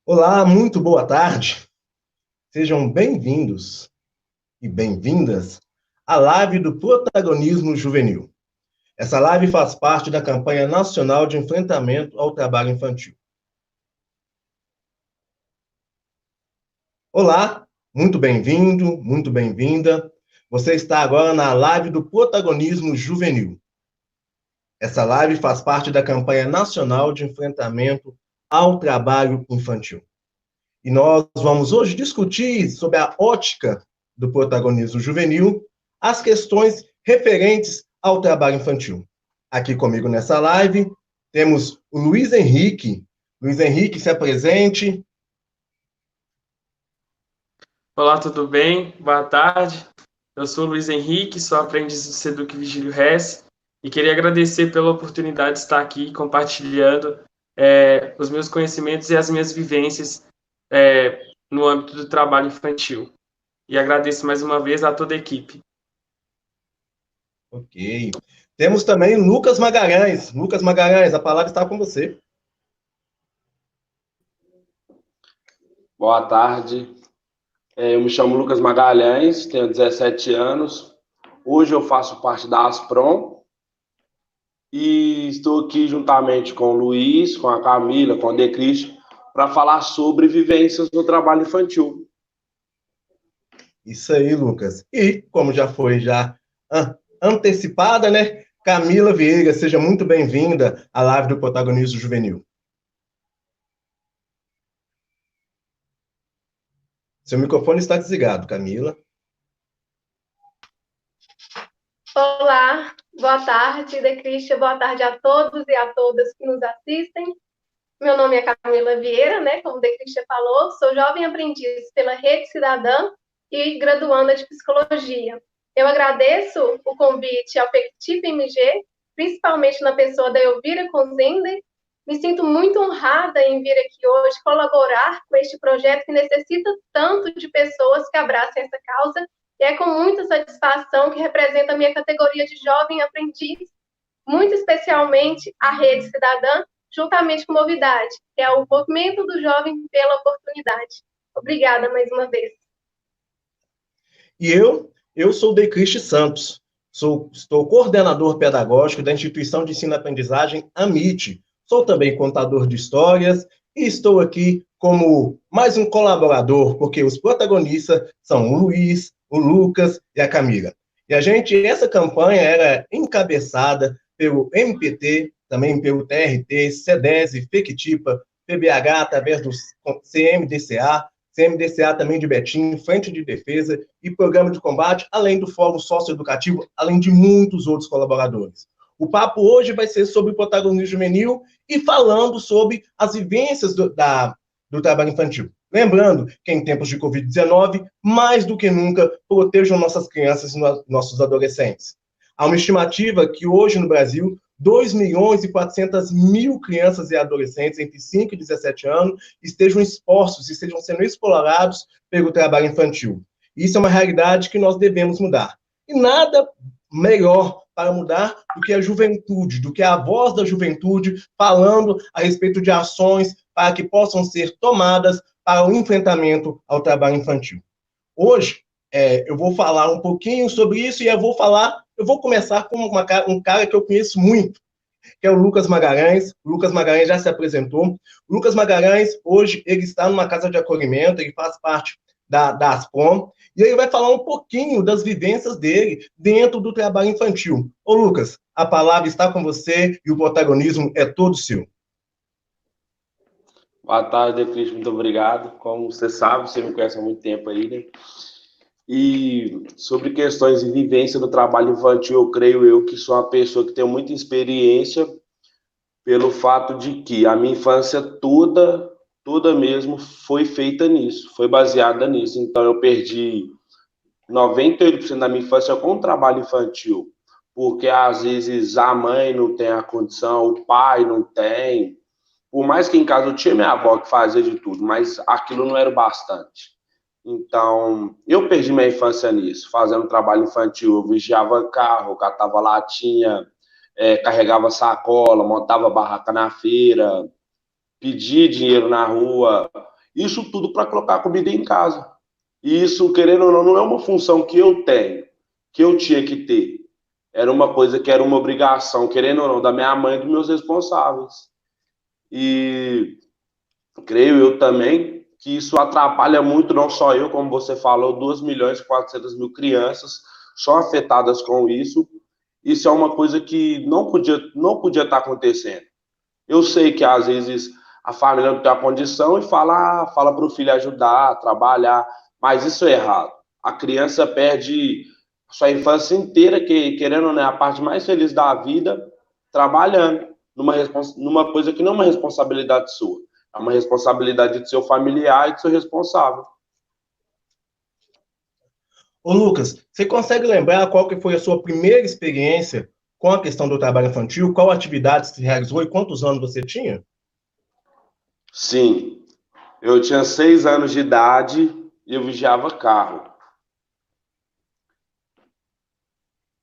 Olá, muito boa tarde. Sejam bem-vindos e bem-vindas à live do Protagonismo Juvenil. Essa live faz parte da campanha nacional de enfrentamento ao trabalho infantil. Olá, muito bem-vindo, muito bem-vinda. Você está agora na live do Protagonismo Juvenil. Essa live faz parte da campanha nacional de enfrentamento ao trabalho infantil. E nós vamos hoje discutir sobre a ótica do protagonismo juvenil, as questões referentes ao trabalho infantil. Aqui comigo nessa live temos o Luiz Henrique. Luiz Henrique, se apresente. Olá, tudo bem? Boa tarde. Eu sou o Luiz Henrique, sou aprendiz do Seduc Vigílio Hess e queria agradecer pela oportunidade de estar aqui compartilhando os meus conhecimentos e as minhas vivências no âmbito do trabalho infantil. E agradeço mais uma vez a toda a equipe. Ok. Temos também o Lucas Magalhães. Lucas Magalhães, a palavra está com você. Boa tarde. Eu me chamo Lucas Magalhães, tenho 17 anos. Hoje eu faço parte da Asprom e estou aqui juntamente com o Luiz, com a Camila, com o Decristo, para falar sobre vivências no trabalho infantil. Isso aí, Lucas. E, como já foi antecipada, né? Camila Vieira, seja muito bem-vinda à live do Protagonismo Juvenil. Seu microfone está desligado, Camila. Olá, boa tarde, Decristian, boa tarde a todos e a todas que nos assistem. Meu nome é Camila Vieira, né, como o Decristian falou, sou jovem aprendiz pela Rede Cidadã e graduanda de Psicologia. Eu agradeço o convite ao PECTIP MG, principalmente na pessoa da Elvira Conzender. Me sinto muito honrada em vir aqui hoje colaborar com este projeto que necessita tanto de pessoas que abracem essa causa. E é com muita satisfação que representa a minha categoria de jovem aprendiz, muito especialmente a Rede Cidadã, juntamente com Movidade, que é o movimento do jovem pela oportunidade. Obrigada mais uma vez. E eu sou o Decriste Santos, estou coordenador pedagógico da Instituição de Ensino e Aprendizagem AMIT. Sou também contador de histórias e estou aqui como mais um colaborador, porque os protagonistas são o Luiz, o Lucas e a Camila. Essa campanha era encabeçada pelo MPT, também pelo TRT, CEDESE, FECTIPA, PBH, através do CMDCA também de Betim, Frente de Defesa e Programa de Combate, além do Fórum Socioeducativo, além de muitos outros colaboradores. O papo hoje vai ser sobre o protagonismo juvenil e falando sobre as vivências do trabalho infantil. Lembrando que em tempos de Covid-19, mais do que nunca, protejam nossas crianças e nossos adolescentes. Há uma estimativa que hoje no Brasil, 2.400.000 crianças e adolescentes entre 5 e 17 anos estejam expostos, estejam sendo explorados pelo trabalho infantil. Isso é uma realidade que nós devemos mudar. E nada melhor para mudar do que a juventude, do que a voz da juventude falando a respeito de ações para que possam ser tomadas para o enfrentamento ao trabalho infantil. Hoje, eu vou falar um pouquinho sobre isso e eu vou começar com um cara que eu conheço muito, que é o Lucas Magalhães. O Lucas Magalhães já se apresentou. O Lucas Magalhães, hoje, ele está numa casa de acolhimento, ele faz parte da Asprom, e ele vai falar um pouquinho das vivências dele dentro do trabalho infantil. Ô, Lucas, a palavra está com você e o protagonismo é todo seu. Boa tarde, Cris, muito obrigado. Como você sabe, você me conhece há muito tempo aí, né? E sobre questões de vivência do trabalho infantil, eu creio que sou uma pessoa que tem muita experiência pelo fato de que a minha infância toda mesmo foi feita nisso, foi baseada nisso. Então eu perdi 98% da minha infância com o trabalho infantil, porque às vezes a mãe não tem a condição, o pai não tem. Por mais que em casa eu tinha minha avó que fazia de tudo, mas aquilo não era o bastante. Então, eu perdi minha infância nisso, fazendo trabalho infantil. Eu vigiava carro, catava latinha, carregava sacola, montava barraca na feira, pedia dinheiro na rua. Isso tudo para colocar comida em casa. E isso, querendo ou não, não é uma função que eu tenho, que eu tinha que ter. Era uma coisa que era uma obrigação, querendo ou não, da minha mãe e dos meus responsáveis. E creio eu também que isso atrapalha muito, não só eu, como você falou, 2.400.000 crianças são afetadas com isso. Isso é uma coisa que não podia estar acontecendo. Eu sei que às vezes a família não tem a condição e fala para o filho ajudar, trabalhar, mas isso é errado. A criança perde sua infância inteira, que, querendo ou não, é a parte mais feliz da vida, trabalhando numa coisa que não é uma responsabilidade sua, é uma responsabilidade do seu familiar e do seu responsável. Ô, Lucas, você consegue lembrar qual que foi a sua primeira experiência com a questão do trabalho infantil? Qual atividade você realizou e quantos anos você tinha? Sim, eu tinha 6 anos de idade e eu vigiava carro.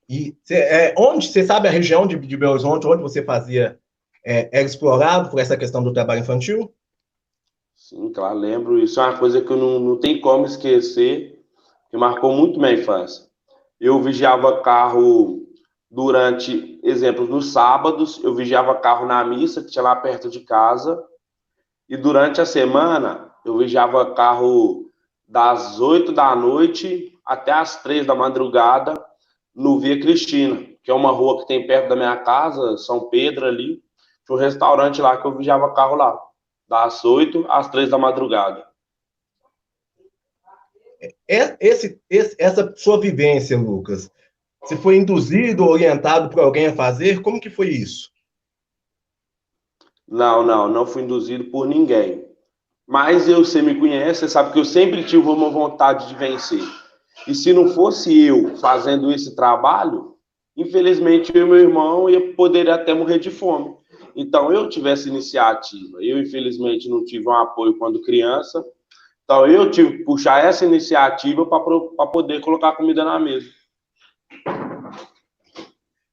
E onde você sabe a região de Belo Horizonte, onde você fazia, era explorado por essa questão do trabalho infantil? Sim, claro, lembro. Isso é uma coisa que eu não tenho como esquecer, que marcou muito minha infância. Eu vigiava carro durante, exemplo, nos sábados, eu vigiava carro na missa, que tinha lá perto de casa, e durante a semana, eu vigiava carro das 8 da noite até as 3 da madrugada no Via Cristina, que é uma rua que tem perto da minha casa, São Pedro ali. Tinha um restaurante lá que eu vigiava carro lá, das 8 às 3 da madrugada. Essa sua vivência, Lucas, você foi induzido, orientado por alguém a fazer? Como que foi isso? Não fui induzido por ninguém. Mas você me conhece, você sabe que eu sempre tive uma vontade de vencer. E se não fosse eu fazendo esse trabalho, infelizmente eu e meu irmão poderia até morrer de fome. Então eu tive essa iniciativa. Eu, infelizmente, não tive um apoio quando criança. Então eu tive que puxar essa iniciativa para poder colocar comida na mesa.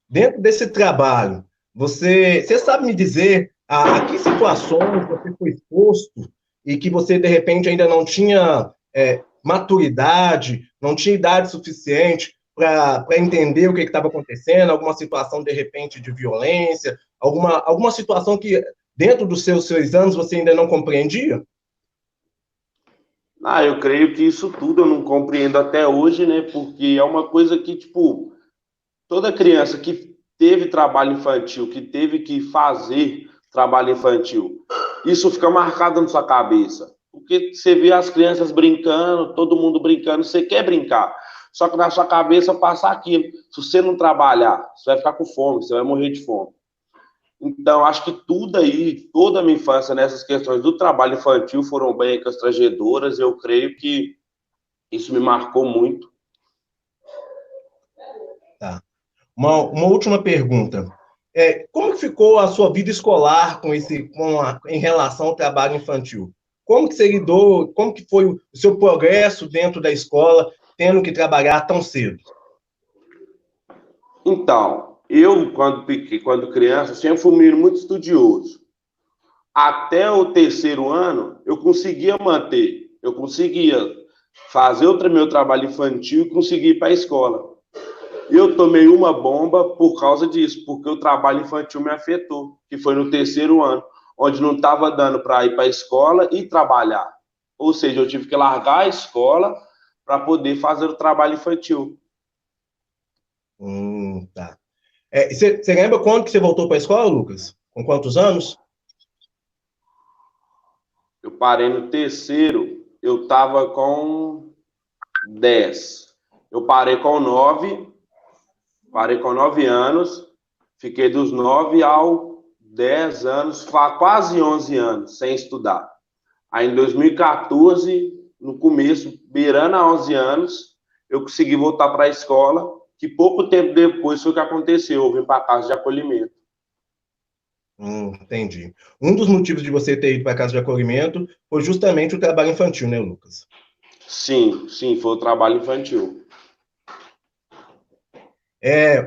Dentro desse trabalho, você sabe me dizer a que situações você foi exposto e que você, de repente, ainda não tinha maturidade, não tinha idade suficiente para entender o que estava acontecendo, alguma situação, de repente, de violência, alguma situação que, dentro dos seus 6 anos, você ainda não compreendia? Eu creio que isso tudo eu não compreendo até hoje, né? Porque é uma coisa que, tipo, toda criança que teve trabalho infantil, que teve que fazer trabalho infantil, isso fica marcado na sua cabeça. Porque você vê as crianças brincando, todo mundo brincando, você quer brincar. Só que na sua cabeça passa aquilo. Se você não trabalhar, você vai ficar com fome, você vai morrer de fome. Então, acho que tudo aí, toda a minha infância nessas questões do trabalho infantil foram bem constrangedoras. Eu creio que isso me marcou muito. Tá. Uma última pergunta. Como ficou a sua vida escolar em relação ao trabalho infantil? Como que você lidou, como que foi o seu progresso dentro da escola, tendo que trabalhar tão cedo? Então, eu, quando criança, sempre fui um menino muito estudioso. Até o terceiro ano, eu conseguia manter, eu conseguia fazer o meu trabalho infantil e conseguir ir para a escola. Eu tomei uma bomba por causa disso, porque o trabalho infantil me afetou, que foi no terceiro ano, onde não estava dando para ir para a escola e trabalhar. Ou seja, eu tive que largar a escola para poder fazer o trabalho infantil. Tá. Você lembra quando que você voltou para a escola, Lucas? Com quantos anos? Eu parei no terceiro, eu estava com 10. Eu parei com 9 anos, fiquei dos 9 aos 10 anos, quase 11 anos, sem estudar. Aí em 2014, no começo, beirando a 11 anos, eu consegui voltar para a escola, que pouco tempo depois foi o que aconteceu, eu vim para a casa de acolhimento. Entendi. Um dos motivos de você ter ido para a casa de acolhimento foi justamente o trabalho infantil, né, Lucas? Sim, foi o trabalho infantil.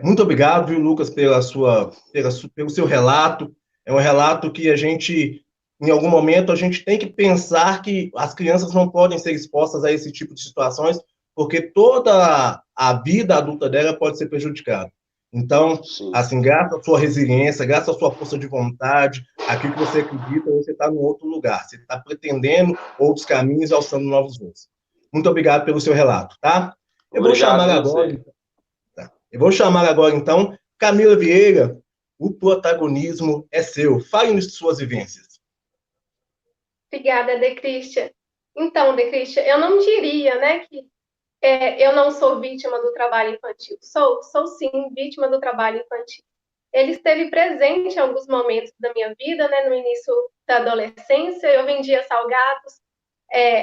Muito obrigado, viu, Lucas, pelo seu relato. É um relato que a gente em algum momento, a gente tem que pensar que as crianças não podem ser expostas a esse tipo de situações, porque toda a vida adulta dela pode ser prejudicada. Então, Sim. assim, graças à sua resiliência, graças à sua força de vontade, aquilo que você acredita, você está em outro lugar, você está pretendendo outros caminhos e alçando novos voos. Muito obrigado pelo seu relato, tá? Eu vou chamar agora, então, Camila Vieira, o protagonismo é seu. Fale-nos de suas vivências. Obrigada, Decristian. Então, Decristian, eu não diria, né, que eu não sou vítima do trabalho infantil. Sou sim vítima do trabalho infantil. Ele esteve presente em alguns momentos da minha vida, né, no início da adolescência. Eu vendia salgados,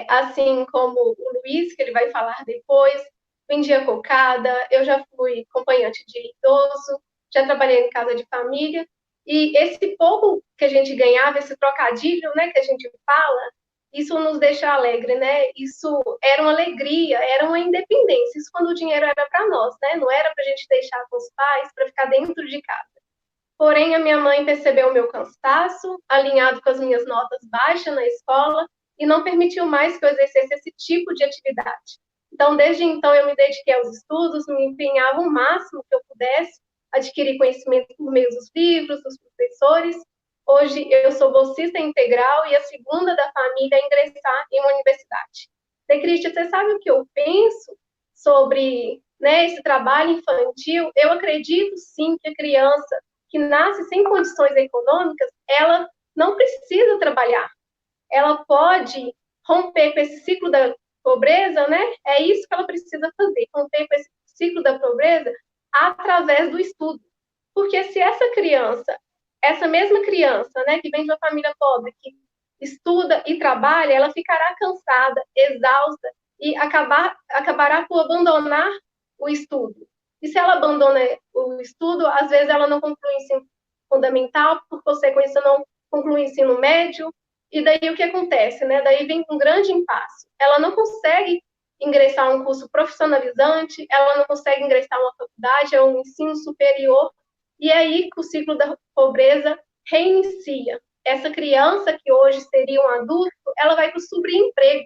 assim como o Luiz, que ele vai falar depois, vendia cocada, eu já fui acompanhante de idoso, já trabalhei em casa de família, e esse pouco que a gente ganhava, esse trocadilho, né, que a gente fala, isso nos deixa alegre, né? Isso era uma alegria, era uma independência. Isso quando o dinheiro era para nós, né? Não era para a gente deixar com os pais, para ficar dentro de casa. Porém, a minha mãe percebeu o meu cansaço, alinhado com as minhas notas baixas na escola, e não permitiu mais que eu exercesse esse tipo de atividade. Então, desde então, eu me dediquei aos estudos, me empenhava o máximo que eu pudesse, adquirir conhecimento por meio dos livros, dos professores. Hoje, eu sou bolsista integral e a segunda da família a ingressar em uma universidade. Decristian, você sabe o que eu penso sobre, né, esse trabalho infantil? Eu acredito, sim, que a criança que nasce sem condições econômicas, ela não precisa trabalhar. Ela pode romper com esse ciclo da pobreza, né? É isso que ela precisa fazer, romper com esse ciclo da pobreza através do estudo. Porque se essa mesma criança, né, que vem de uma família pobre, que estuda e trabalha, ela ficará cansada, exausta e acabará por abandonar o estudo. E se ela abandona o estudo, às vezes ela não conclui o ensino fundamental, por consequência não conclui o ensino médio, e daí o que acontece, né? Daí vem um grande impasse. Ela não consegue ingressar a um curso profissionalizante, ela não consegue ingressar a uma faculdade, a um ensino superior, e é aí que o ciclo da pobreza reinicia. Essa criança, que hoje seria um adulto, ela vai para o subemprego.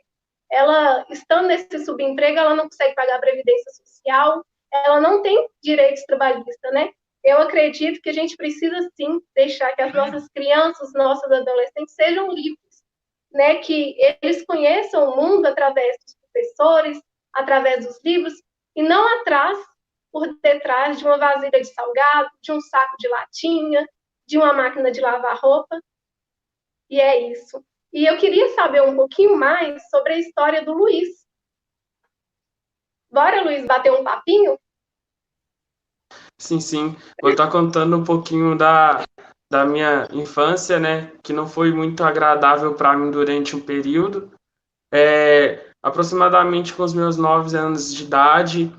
Ela, estando nesse subemprego, ela não consegue pagar a previdência social, ela não tem direitos trabalhistas, né? Eu acredito que a gente precisa, sim, deixar que as nossas crianças, nossos adolescentes sejam livres, né? Que eles conheçam o mundo através dos professores, através dos livros, e não por detrás de uma vasilha de salgado, de um saco de latinha, de uma máquina de lavar roupa. E é isso. E eu queria saber um pouquinho mais sobre a história do Luiz. Bora, Luiz, bater um papinho? Sim, sim. Vou estar contando um pouquinho da minha infância, né? Que não foi muito agradável para mim durante um período. Aproximadamente com os meus 9 anos de idade,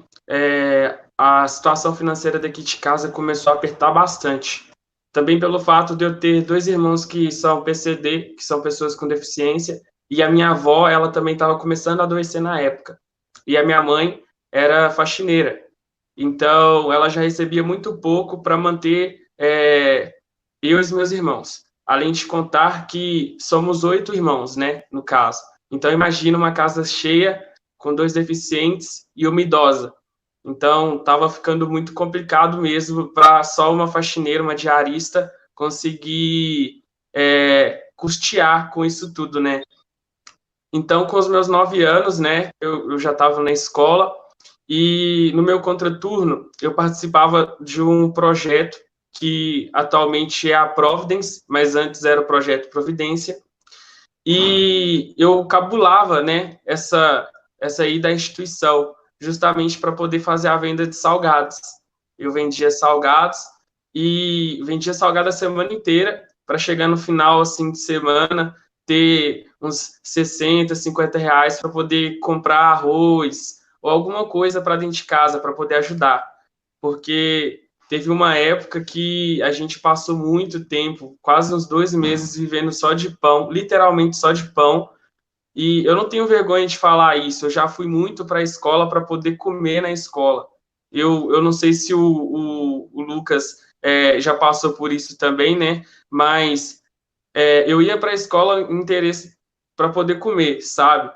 a situação financeira daqui de casa começou a apertar bastante. Também pelo fato de eu ter 2 irmãos que são PCD, que são pessoas com deficiência, e a minha avó, ela também estava começando a adoecer na época. E a minha mãe era faxineira. Então, ela já recebia muito pouco para manter eu e os meus irmãos. Além de contar que somos 8 irmãos, né, no caso. Então, imagina uma casa cheia com 2 deficientes e uma idosa. Então, estava ficando muito complicado mesmo para só uma faxineira, uma diarista, conseguir custear com isso tudo, né? Então, com os meus 9 anos, né, eu já estava na escola, e no meu contraturno, eu participava de um projeto que atualmente é a Providence, mas antes era o Projeto Providência, e eu cabulava, né, essa aí da instituição, justamente para poder fazer a venda de salgados. Eu vendia salgados e vendia salgado a semana inteira, para chegar no final, assim, de semana, ter uns 60, 50 reais para poder comprar arroz, ou alguma coisa para dentro de casa, para poder ajudar. Porque teve uma época que a gente passou muito tempo, quase uns 2 meses, vivendo só de pão, literalmente só de pão. E eu não tenho vergonha de falar isso, eu já fui muito para a escola para poder comer na escola. Eu não sei se o Lucas já passou por isso também, né? Mas eu ia para a escola em interesse para poder comer, sabe?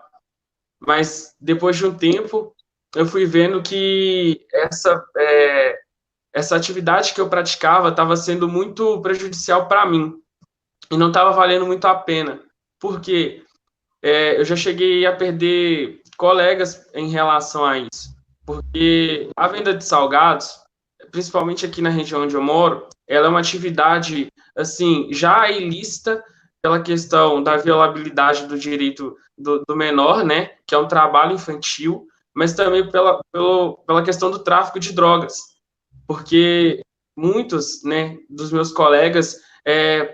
Mas depois de um tempo, eu fui vendo que essa atividade que eu praticava estava sendo muito prejudicial para mim e não estava valendo muito a pena. Porque eu já cheguei a perder colegas em relação a isso. Porque a venda de salgados, principalmente aqui na região onde eu moro, ela é uma atividade, assim, já ilícita pela questão da violabilidade do direito do menor, né, que é um trabalho infantil, mas também pela questão do tráfico de drogas, porque muitos, né, dos meus colegas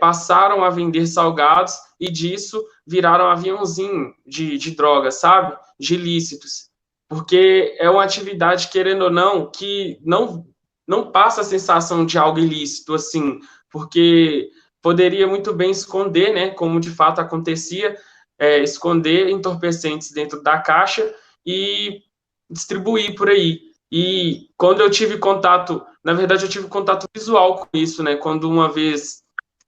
passaram a vender salgados e disso viraram aviãozinho de drogas, sabe? De ilícitos. Porque é uma atividade, querendo ou não, que não passa a sensação de algo ilícito, assim, porque poderia muito bem esconder, né, como de fato acontecia, esconder entorpecentes dentro da caixa e distribuir por aí. E quando eu tive contato, na verdade eu tive contato visual com isso, né, quando uma vez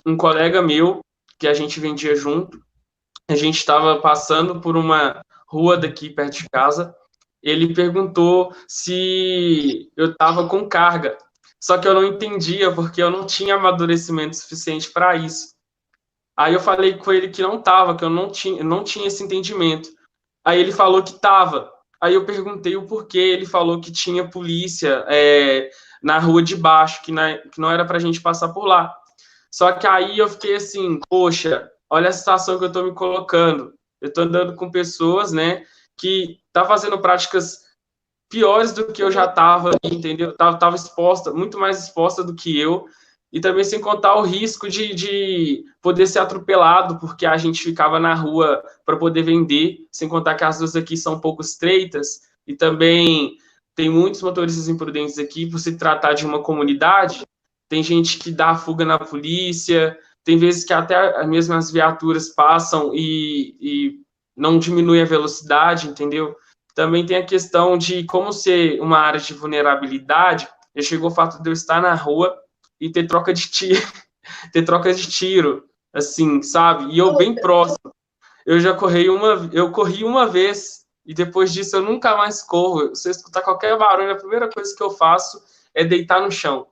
um colega meu, que a gente vendia junto, a gente estava passando por uma rua daqui perto de casa, ele perguntou se eu estava com carga, só que eu não entendia, porque eu não tinha amadurecimento suficiente para isso. Aí eu falei com ele que não estava, que eu não tinha esse entendimento. Aí ele falou que estava. Aí eu perguntei o porquê, ele falou que tinha polícia na rua de baixo, que não era para a gente passar por lá. Só que aí eu fiquei assim, poxa, olha a situação que eu estou me colocando. Eu estou andando com pessoas, né, que tá fazendo práticas piores do que eu já estava, entendeu? Tava exposta, muito mais exposta do que eu, e também sem contar o risco de poder ser atropelado, porque a gente ficava na rua para poder vender, sem contar que as ruas aqui são um pouco estreitas, e também tem muitos motoristas imprudentes aqui, por se tratar de uma comunidade, tem gente que dá fuga na polícia, tem vezes que até as mesmas viaturas passam e não diminui a velocidade, entendeu? Também tem a questão de como ser uma área de vulnerabilidade, já chegou o fato de eu estar na rua e ter troca de tiro, assim, sabe? E eu bem próximo. Eu corri uma vez e depois disso eu nunca mais corro. Se eu escutar qualquer barulho, a primeira coisa que eu faço é deitar no chão.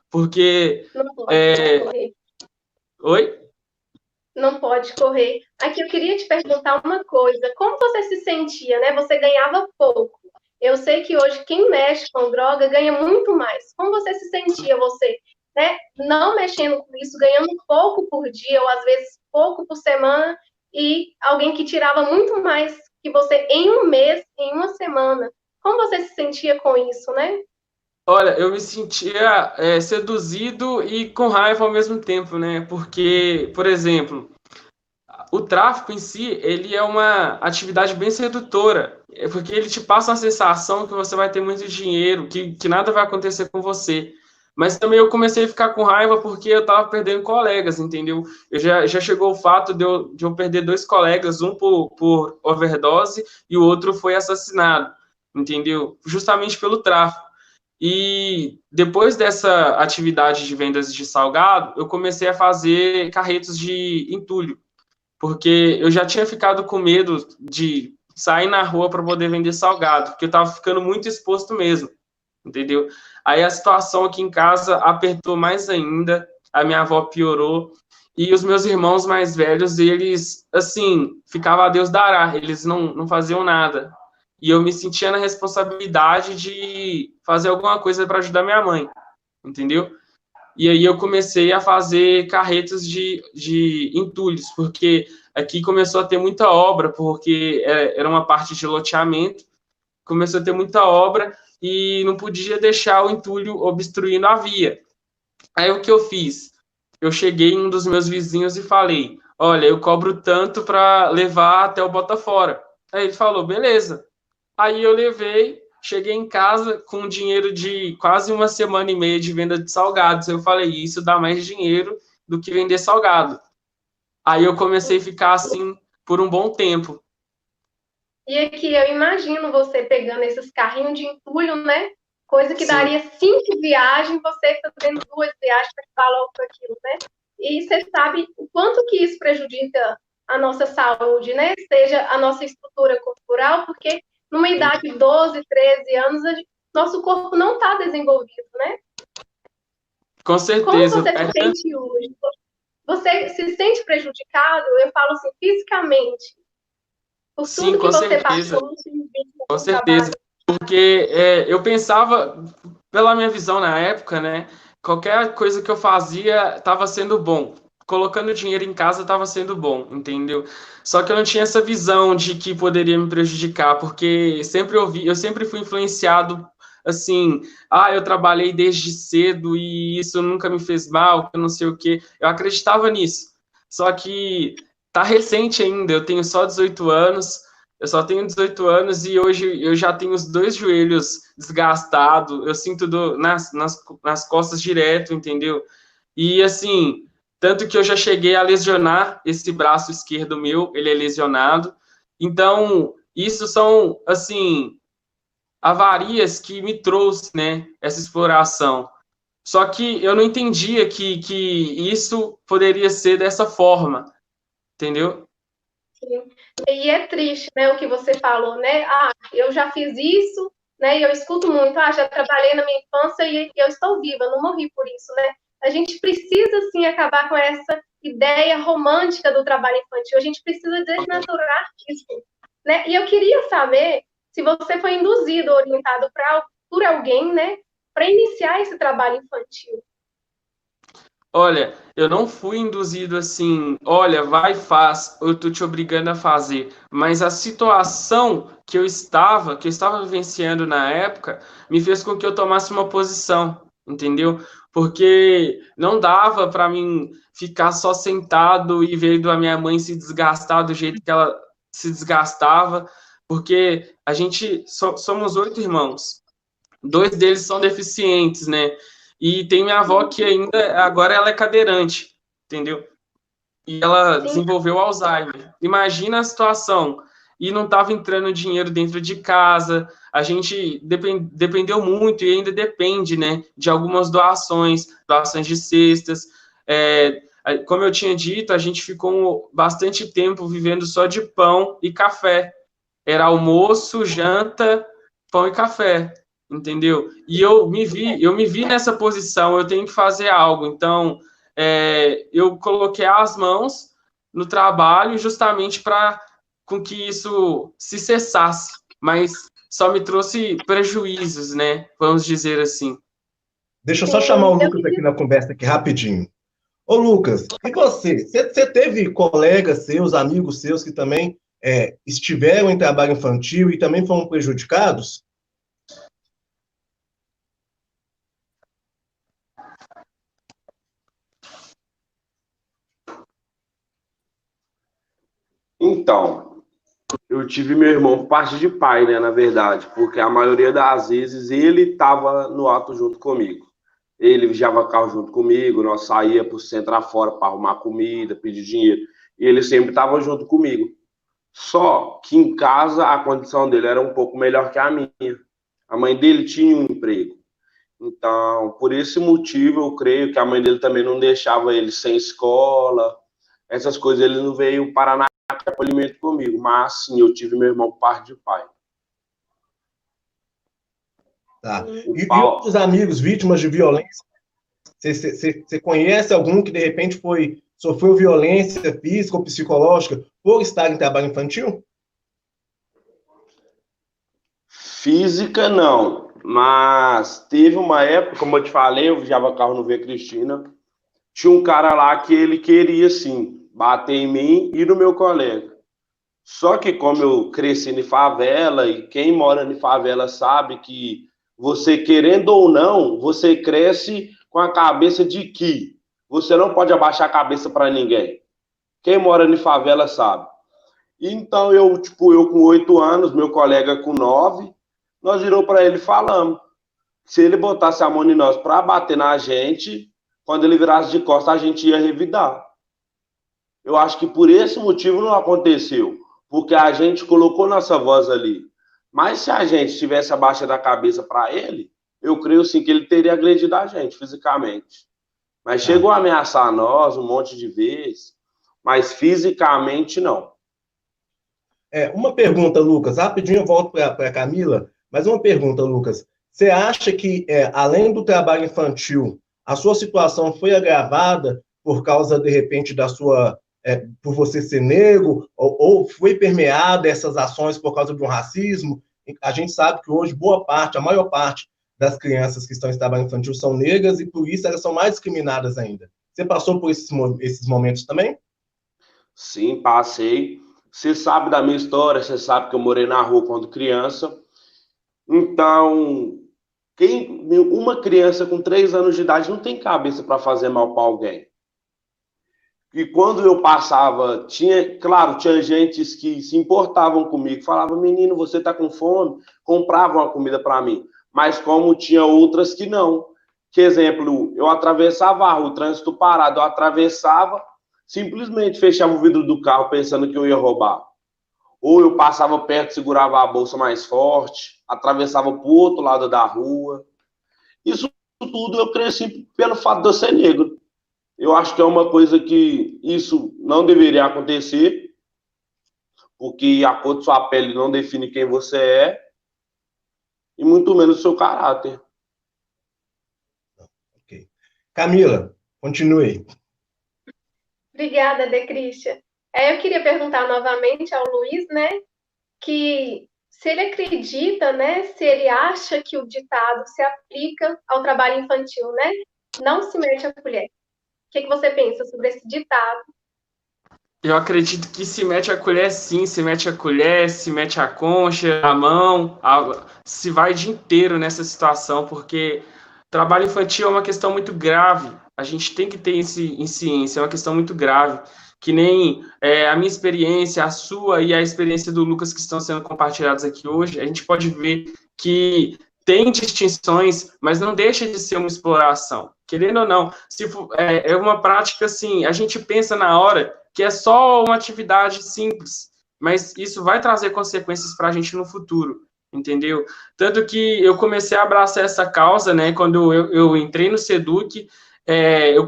Porque... Não pode correr. Oi? Não pode correr. Aqui eu queria te perguntar uma coisa. Como você se sentia, né? Você ganhava pouco. Eu sei que hoje quem mexe com droga ganha muito mais. Como você se sentia, você, né? Não mexendo com isso, ganhando pouco por dia, ou às vezes pouco por semana, e alguém que tirava muito mais que você em um mês, em uma semana. Como você se sentia com isso, né? Olha, eu me sentia seduzido e com raiva ao mesmo tempo, né? Porque, por exemplo, o tráfico em si, ele é uma atividade bem sedutora, porque ele te passa a sensação que você vai ter muito dinheiro, que nada vai acontecer com você. Mas também eu comecei a ficar com raiva porque eu estava perdendo colegas, entendeu? Já chegou o fato de eu perder 2 colegas, um por overdose e o outro foi assassinado, entendeu? Justamente pelo tráfico. E depois dessa atividade de vendas de salgado, eu comecei a fazer carretos de entulho, porque eu já tinha ficado com medo de sair na rua para poder vender salgado, porque eu estava ficando muito exposto mesmo, entendeu? Aí a situação aqui em casa apertou mais ainda, a minha avó piorou, e os meus irmãos mais velhos, eles, assim, ficavam a Deus dará, eles não faziam nada. E eu me sentia na responsabilidade de fazer alguma coisa para ajudar minha mãe, entendeu? E aí eu comecei a fazer carretas de entulhos, porque aqui começou a ter muita obra, porque era uma parte de loteamento, começou a ter muita obra e não podia deixar o entulho obstruindo a via. Aí o que eu fiz? Eu cheguei em um dos meus vizinhos e falei, olha, eu cobro tanto para levar até o Botafora. Aí ele falou, beleza. Aí eu levei, cheguei em casa com dinheiro de quase uma semana e meia de venda de salgados. Eu falei, isso dá mais dinheiro do que vender salgado. Aí eu comecei a ficar assim por um bom tempo. E aqui eu imagino você pegando esses carrinhos de entulho, né? Coisa que Sim. daria 5 viagens, você fazendo 2 viagens para falar logo aquilo, né? E você sabe o quanto que isso prejudica a nossa saúde, né? Seja a nossa estrutura corporal, porque numa idade de 12, 13 anos, nosso corpo não está desenvolvido, né? Com Como certeza. você se sente hoje? Você se sente prejudicado? Eu falo assim, fisicamente, por Sim, tudo que com você certeza. passou no seu Com certeza. trabalho. Porque eu pensava, pela minha visão na época, né? Qualquer coisa que eu fazia estava sendo bom. Colocando dinheiro em casa estava sendo bom, entendeu? Só que eu não tinha essa visão de que poderia me prejudicar, porque eu sempre fui influenciado assim, eu trabalhei desde cedo e isso nunca me fez mal, eu não sei o quê. Eu acreditava nisso. Só que tá recente ainda, eu tenho só 18 anos. Eu só tenho 18 anos e hoje eu já tenho os dois joelhos desgastados, eu sinto nas costas direto, entendeu? E assim, tanto que eu já cheguei a lesionar esse braço esquerdo meu, ele é lesionado. Então, isso são, assim, avarias que me trouxe, né, essa exploração. Só que eu não entendia que isso poderia ser dessa forma, entendeu? Sim. E é triste, né, o que você falou, né? Eu já fiz isso, né? E eu escuto muito, já trabalhei na minha infância e eu estou viva, não morri por isso, né? A gente precisa, sim, acabar com essa ideia romântica do trabalho infantil. A gente precisa desnaturar isso, né? E eu queria saber se você foi induzido, orientado por alguém, né, para iniciar esse trabalho infantil. Olha, eu não fui induzido assim, olha, vai, faz, eu tô te obrigando a fazer. Mas a situação que eu estava vivenciando na época, me fez com que eu tomasse uma posição, entendeu? Porque não dava para mim ficar só sentado e vendo a minha mãe se desgastar do jeito que ela se desgastava, porque a gente somos 8 irmãos. 2 deles são deficientes, né? E tem minha avó que ainda, agora ela é cadeirante, entendeu? E ela Sim, desenvolveu Alzheimer. Imagina a situação. E não estava entrando dinheiro dentro de casa. A gente dependeu muito e ainda depende, né? De algumas doações de cestas. Como eu tinha dito, a gente ficou bastante tempo vivendo só de pão e café. Era almoço, janta, pão e café, entendeu? E eu me vi nessa posição, eu tenho que fazer algo. Então, eu coloquei as mãos no trabalho justamente para com que isso se cessasse, mas só me trouxe prejuízos, né? Vamos dizer assim. Deixa eu só chamar o sim, eu Lucas aqui queria. na conversa aqui rapidinho. Ô, Lucas, e você? Você teve colegas seus, amigos seus que também estiveram em trabalho infantil e também foram prejudicados? Então, eu tive meu irmão por parte de pai, né, na verdade, porque a maioria das vezes ele estava no ato junto comigo. Ele vigiava carro junto comigo, nós saía para o centro afora para arrumar comida, pedir dinheiro, e ele sempre estava junto comigo. Só que em casa a condição dele era um pouco melhor que a minha. A mãe dele tinha um emprego. Então, por esse motivo, eu creio que a mãe dele também não deixava ele sem escola, essas coisas. Ele não veio parar na acolhimento comigo, mas sim, eu tive meu irmão por parte de pai. Tá. O E outros Paulo, amigos vítimas de violência? Você conhece algum que de repente sofreu violência física ou psicológica por estar em trabalho infantil? física não, mas teve uma época, como eu te falei, eu viajava carro no Via Cristina, tinha um cara lá que ele queria, sim, bater em mim e no meu colega. Só que como eu cresci em favela, e quem mora em favela sabe que você querendo ou não, você cresce com a cabeça de que você não pode abaixar a cabeça para ninguém. Quem mora em favela sabe. Então eu com 8 anos, meu colega com 9, nós virou para ele e falamos. Se ele botasse a mão em nós para bater na gente, quando ele virasse de costas, a gente ia revidar. Eu acho que por esse motivo não aconteceu, porque a gente colocou nossa voz ali. Mas se a gente tivesse abaixado a cabeça para ele, eu creio sim que ele teria agredido a gente fisicamente. Mas chegou a ameaçar nós um monte de vezes, mas fisicamente não. Uma pergunta, Lucas, rapidinho eu volto para a Camila, mas uma pergunta, Lucas. Você acha que, além do trabalho infantil, a sua situação foi agravada por causa, de repente, por você ser negro, ou foi permeada essas ações por causa de um racismo? A gente sabe que hoje a maior parte das crianças que estão em trabalho infantil são negras e por isso elas são mais discriminadas ainda. Você passou por esses momentos também? Sim, passei. Você sabe da minha história, você sabe que eu morei na rua quando criança. Então, uma criança com 3 anos de idade não tem cabeça para fazer mal para alguém. E quando eu passava, tinha gente que se importavam comigo, falavam, menino, você está com fome? Compravam a comida para mim. Mas como tinha outras que não. Que exemplo, eu atravessava a rua, o trânsito parado, eu atravessava, simplesmente fechava o vidro do carro pensando que eu ia roubar. Ou eu passava perto, segurava a bolsa mais forte, atravessava para o outro lado da rua. Isso tudo eu cresci pelo fato de eu ser negro. Eu acho que é uma coisa que isso não deveria acontecer, porque a cor de sua pele não define quem você é, e muito menos o seu caráter. Ok. Camila, continue. Obrigada, Decrícia. Eu queria perguntar novamente ao Luiz, né, que se ele acredita, né, se ele acha que o ditado se aplica ao trabalho infantil, né? Não se mete a colher. O que você pensa sobre esse ditado? Eu acredito que se mete a colher, sim, se mete a colher, se mete a concha, a mão, se vai o dia inteiro nessa situação, porque trabalho infantil é uma questão muito grave. A gente tem que ter isso em ciência, é uma questão muito grave, que nem a minha experiência, a sua e a experiência do Lucas que estão sendo compartilhados aqui hoje, a gente pode ver que tem distinções, mas não deixa de ser uma exploração. Querendo ou não, é uma prática assim, a gente pensa na hora que é só uma atividade simples, mas isso vai trazer consequências para a gente no futuro, entendeu? Tanto que eu comecei a abraçar essa causa, né, quando eu entrei no SEDUC, eu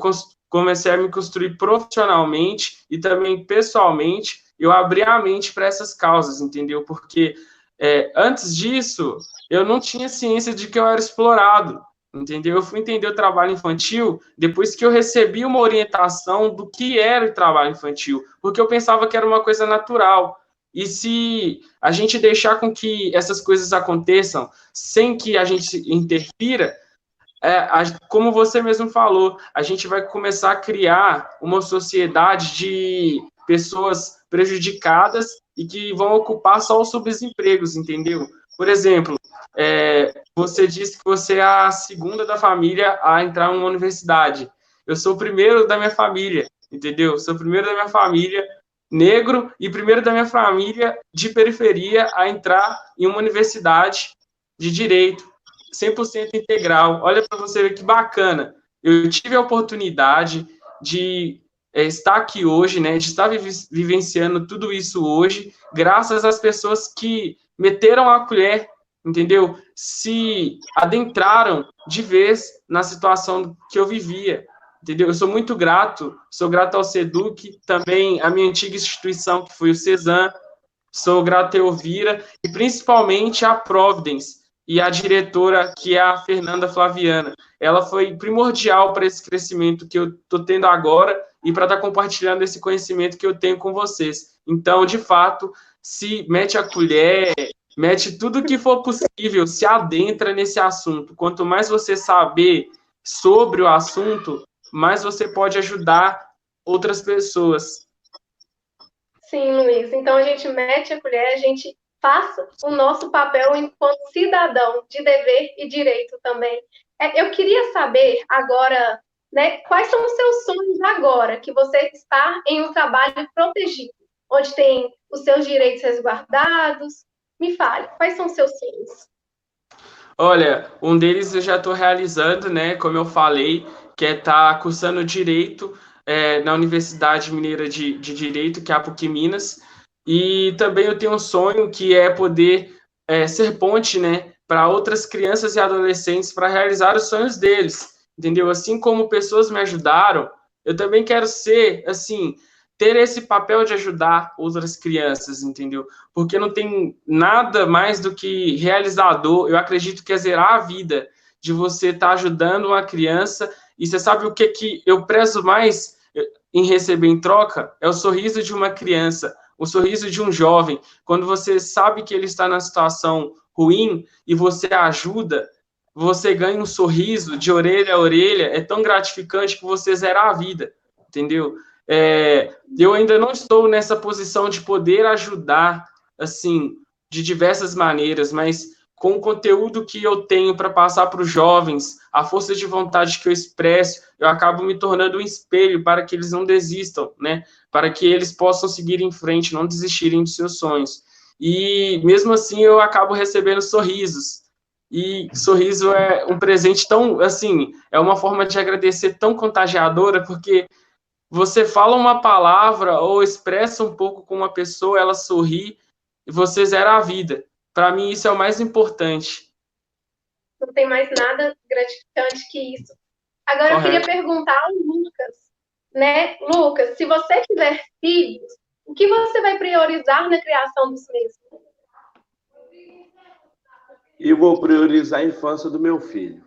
comecei a me construir profissionalmente e também pessoalmente, eu abri a mente para essas causas, entendeu? Porque antes disso, eu não tinha ciência de que eu era explorado, entendeu? Eu fui entender o trabalho infantil depois que eu recebi uma orientação do que era o trabalho infantil, porque eu pensava que era uma coisa natural. E se a gente deixar com que essas coisas aconteçam sem que a gente interfira, como você mesmo falou, a gente vai começar a criar uma sociedade de pessoas prejudicadas e que vão ocupar só os subempregos, entendeu? Por exemplo, você disse que você é a segunda da família a entrar em uma universidade. Eu sou o primeiro da minha família, entendeu? Sou o primeiro da minha família negro e primeiro da minha família de periferia a entrar em uma universidade de direito, 100% integral. Olha para você ver que bacana. Eu tive a oportunidade de estar aqui hoje, né, de estar vivenciando tudo isso hoje, graças às pessoas que meteram a colher, entendeu? Se adentraram de vez na situação que eu vivia, entendeu? Eu sou muito grato, sou grato ao SEDUC, também à minha antiga instituição, que foi o CESAM, sou grato a Elvira, e principalmente à Providence, e a diretora, que é a Fernanda Flaviana. Ela foi primordial para esse crescimento que eu estou tendo agora e para estar compartilhando esse conhecimento que eu tenho com vocês. Então, de fato, se mete a colher, mete tudo que for possível, se adentra nesse assunto. Quanto mais você saber sobre o assunto, mais você pode ajudar outras pessoas. Sim, Luiz. Então, a gente mete a colher, a gente faça o nosso papel enquanto cidadão, de dever e direito também. Eu queria saber agora, né, quais são os seus sonhos agora, que você está em um trabalho protegido, onde tem os seus direitos resguardados. Me fale, quais são os seus sonhos? Olha, um deles eu já estou realizando, né, como eu falei, que é estar cursando Direito na Universidade Mineira de Direito, que é a PUC Minas, e também eu tenho um sonho que é poder ser ponte, né, para outras crianças e adolescentes para realizar os sonhos deles, entendeu? Assim como pessoas me ajudaram, eu também quero ser, assim, ter esse papel de ajudar outras crianças, entendeu? Porque não tem nada mais do que realizador. Eu acredito que é zerar a vida de você estar ajudando uma criança. E você sabe o que eu prezo mais em receber em troca? É o sorriso de uma criança, o sorriso de um jovem. Quando você sabe que ele está na situação ruim e você ajuda, você ganha um sorriso de orelha a orelha, é tão gratificante que você zera a vida, entendeu? Eu ainda não estou nessa posição de poder ajudar, assim, de diversas maneiras, mas com o conteúdo que eu tenho para passar para os jovens, a força de vontade que eu expresso, eu acabo me tornando um espelho para que eles não desistam, né? Para que eles possam seguir em frente, não desistirem dos seus sonhos. E mesmo assim eu acabo recebendo sorrisos. E sorriso é um presente tão, assim, é uma forma de agradecer tão contagiadora, porque você fala uma palavra ou expressa um pouco com uma pessoa, ela sorri e você zera a vida. Para mim, isso é o mais importante. Não tem mais nada gratificante que isso. Agora, eu queria perguntar ao Lucas, né? Lucas, se você tiver filhos, o que você vai priorizar na criação dos mesmos? Eu vou priorizar a infância do meu filho,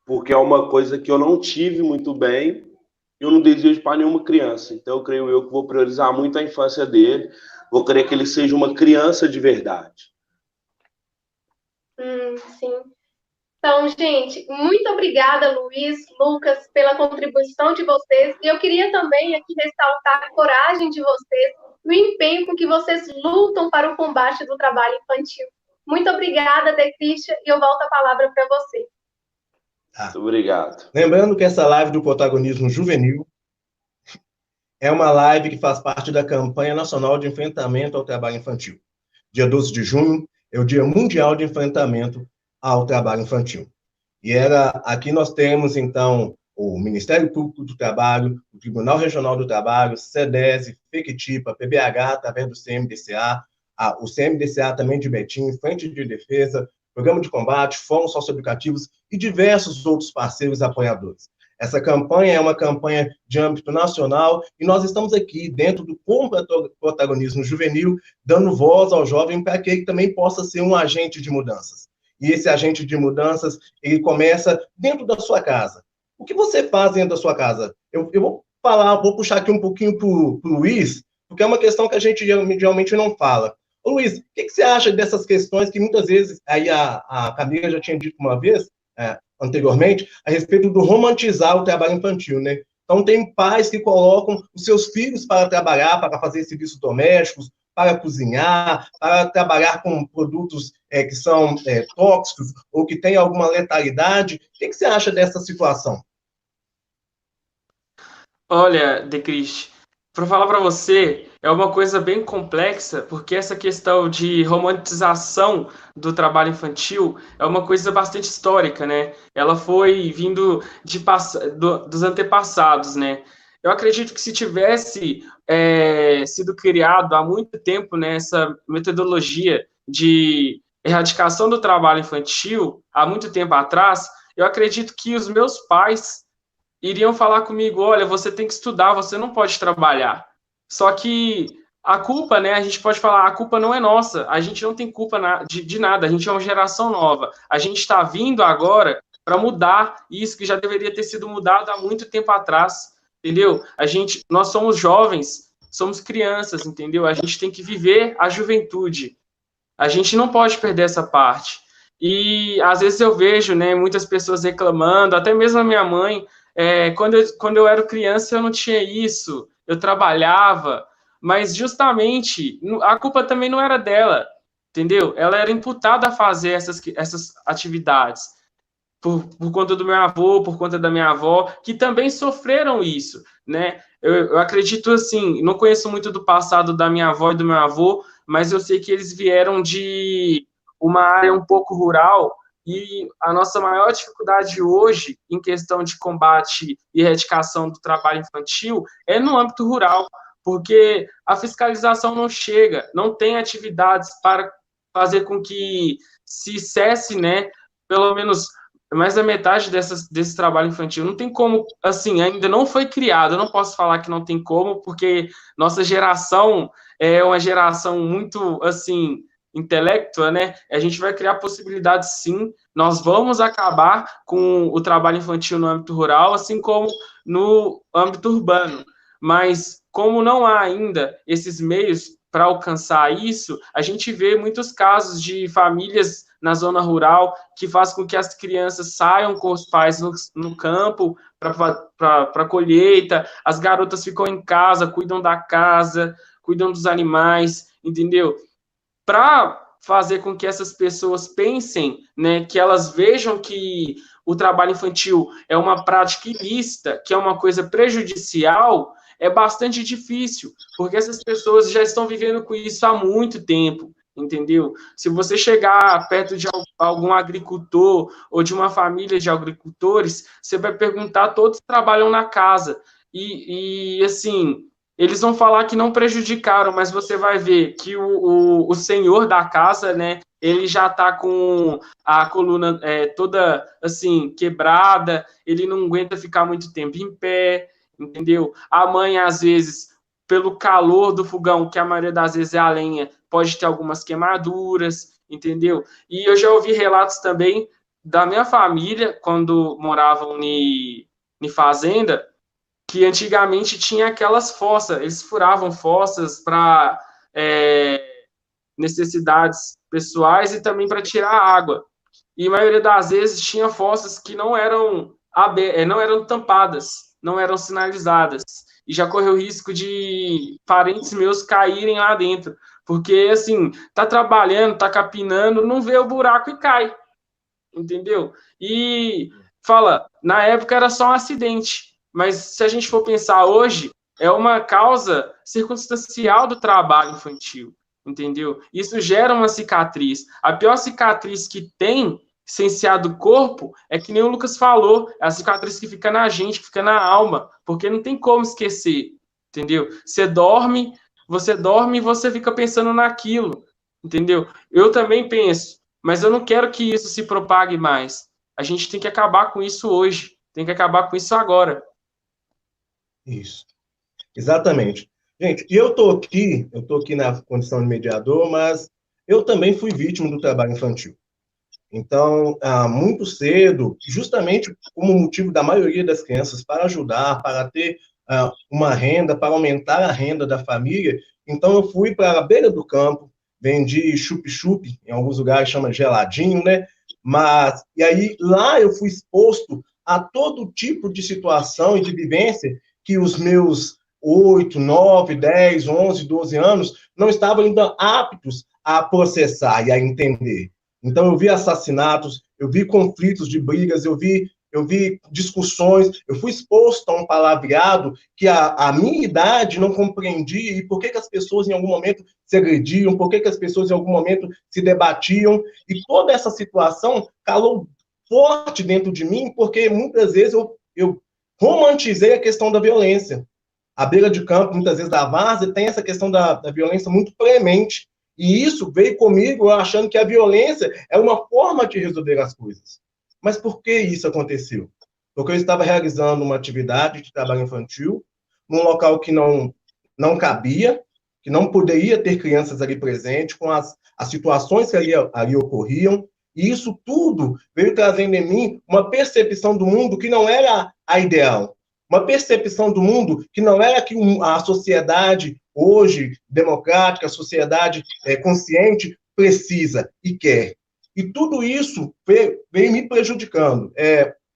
porque é uma coisa que eu não tive muito bem, eu não desejo para nenhuma criança. Então, eu creio eu que vou priorizar muito a infância dele, vou querer que ele seja uma criança de verdade. Sim. Então, gente, muito obrigada, Luiz, Lucas, pela contribuição de vocês. E eu queria também aqui ressaltar a coragem de vocês, o empenho com que vocês lutam para o combate do trabalho infantil. Muito obrigada, Decrícia, e eu volto a palavra para você. Muito obrigado. Lembrando que essa live do protagonismo juvenil é uma live que faz parte da campanha nacional de enfrentamento ao trabalho infantil. Dia 12 de junho é o Dia Mundial de Enfrentamento ao Trabalho Infantil. E aqui nós temos, então, o Ministério Público do Trabalho, o Tribunal Regional do Trabalho, SEDESE, FECTIPA, PBH, através do CMDCA, o CMDCA também de Betim, Frente de Defesa, Programa de Combate, Fóruns Socioeducativos e diversos outros parceiros apoiadores. Essa campanha é uma campanha de âmbito nacional e nós estamos aqui dentro do protagonismo juvenil, dando voz ao jovem para que ele também possa ser um agente de mudanças. E esse agente de mudanças, ele começa dentro da sua casa. O que você faz dentro da sua casa? Eu vou puxar aqui um pouquinho para o Luiz, porque é uma questão que a gente geralmente não fala. Ô, Luiz, o que você acha dessas questões que muitas vezes, aí a Camila já tinha dito uma vez, anteriormente, a respeito do romantizar o trabalho infantil, né? Então, tem pais que colocam os seus filhos para trabalhar, para fazer serviços domésticos, para cozinhar, para trabalhar com produtos que são tóxicos ou que têm alguma letalidade. O que você acha dessa situação? Olha, Decris, para falar para você, é uma coisa bem complexa, porque essa questão de romantização do trabalho infantil é uma coisa bastante histórica, né? Ela foi vindo dos antepassados, né? Eu acredito que se tivesse sido criado há muito tempo, né, essa metodologia de erradicação do trabalho infantil, há muito tempo atrás, eu acredito que os meus pais iriam falar comigo, olha, você tem que estudar, você não pode trabalhar. Só que a culpa, né, a gente pode falar, a culpa não é nossa, a gente não tem culpa de nada, a gente é uma geração nova, a gente está vindo agora para mudar isso que já deveria ter sido mudado há muito tempo atrás, entendeu? Nós somos jovens, somos crianças, entendeu? A gente tem que viver a juventude, a gente não pode perder essa parte. E às vezes eu vejo, né, muitas pessoas reclamando, até mesmo a minha mãe, quando eu era criança eu não tinha isso, eu trabalhava, mas justamente a culpa também não era dela, entendeu? Ela era imputada a fazer essas atividades por conta do meu avô, por conta da minha avó, que também sofreram isso, né? Eu acredito assim, não conheço muito do passado da minha avó e do meu avô, mas eu sei que eles vieram de uma área um pouco rural. E a nossa maior dificuldade hoje, em questão de combate e erradicação do trabalho infantil, é no âmbito rural, porque a fiscalização não chega, não tem atividades para fazer com que se cesse, né, pelo menos mais da metade desse trabalho infantil. Não tem como, assim, ainda não foi criado. Eu não posso falar que não tem como, porque nossa geração é uma geração muito, assim, intelectua, né? A gente vai criar possibilidades, sim. Nós vamos acabar com o trabalho infantil no âmbito rural, assim como no âmbito urbano. Mas, como não há ainda esses meios para alcançar isso, a gente vê muitos casos de famílias na zona rural que faz com que as crianças saiam com os pais no campo para colheita, as garotas ficam em casa, cuidam da casa, cuidam dos animais, entendeu? Para fazer com que essas pessoas pensem, né, que elas vejam que o trabalho infantil é uma prática ilícita, que é uma coisa prejudicial, é bastante difícil, porque essas pessoas já estão vivendo com isso há muito tempo, entendeu? Se você chegar perto de algum agricultor ou de uma família de agricultores, você vai perguntar, todos trabalham na casa, e assim, eles vão falar que não prejudicaram, mas você vai ver que o senhor da casa, né, ele já está com a coluna toda, assim, quebrada, ele não aguenta ficar muito tempo em pé, entendeu? A mãe, às vezes, pelo calor do fogão, que a maioria das vezes é a lenha, pode ter algumas queimaduras, entendeu? E eu já ouvi relatos também da minha família, quando moravam em fazenda, que antigamente tinha aquelas fossas, eles furavam fossas para necessidades pessoais e também para tirar água. E a maioria das vezes tinha fossas que não eram tampadas, não eram sinalizadas. E já correu o risco de parentes meus caírem lá dentro. Porque, assim, tá trabalhando, tá capinando, não vê o buraco e cai. Entendeu? E fala, na época era só um acidente. Mas se a gente for pensar hoje, é uma causa circunstancial do trabalho infantil. Entendeu? Isso gera uma cicatriz. A pior cicatriz que tem licenciado do corpo é que nem o Lucas falou, é a cicatriz que fica na gente, que fica na alma, porque não tem como esquecer, entendeu? Você dorme e você fica pensando naquilo, entendeu? Eu também penso, mas eu não quero que isso se propague mais. A gente tem que acabar com isso hoje, tem que acabar com isso agora. Isso, exatamente. Gente, e eu tô aqui na condição de mediador, mas eu também fui vítima do trabalho infantil. Então, muito cedo, justamente como motivo da maioria das crianças, para ajudar, para ter uma renda, para aumentar a renda da família, então eu fui para a beira do campo, vendi chup-chup, em alguns lugares chama geladinho, né? Mas, e aí lá eu fui exposto a todo tipo de situação e de vivência que os meus 8, 9, 10, 11, 12 anos não estavam ainda aptos a processar e a entender. Então, eu vi assassinatos, eu vi conflitos de brigas, eu vi discussões, eu fui exposto a um palavreado que a minha idade não compreendia, e por que as pessoas em algum momento se agrediam, por que as pessoas em algum momento se debatiam, e toda essa situação calou forte dentro de mim, porque muitas vezes eu romantizei a questão da violência. A beira de campo, muitas vezes da várzea, tem essa questão da violência muito premente. E isso veio comigo achando que a violência é uma forma de resolver as coisas. Mas por que isso aconteceu? Porque eu estava realizando uma atividade de trabalho infantil num local que não cabia, que não poderia ter crianças ali presentes, com as situações que ali ocorriam. E isso tudo veio trazendo em mim uma percepção do mundo que não era a ideal. Uma percepção do mundo que não era que a sociedade hoje, democrática, a sociedade consciente, precisa e quer. E tudo isso veio me prejudicando.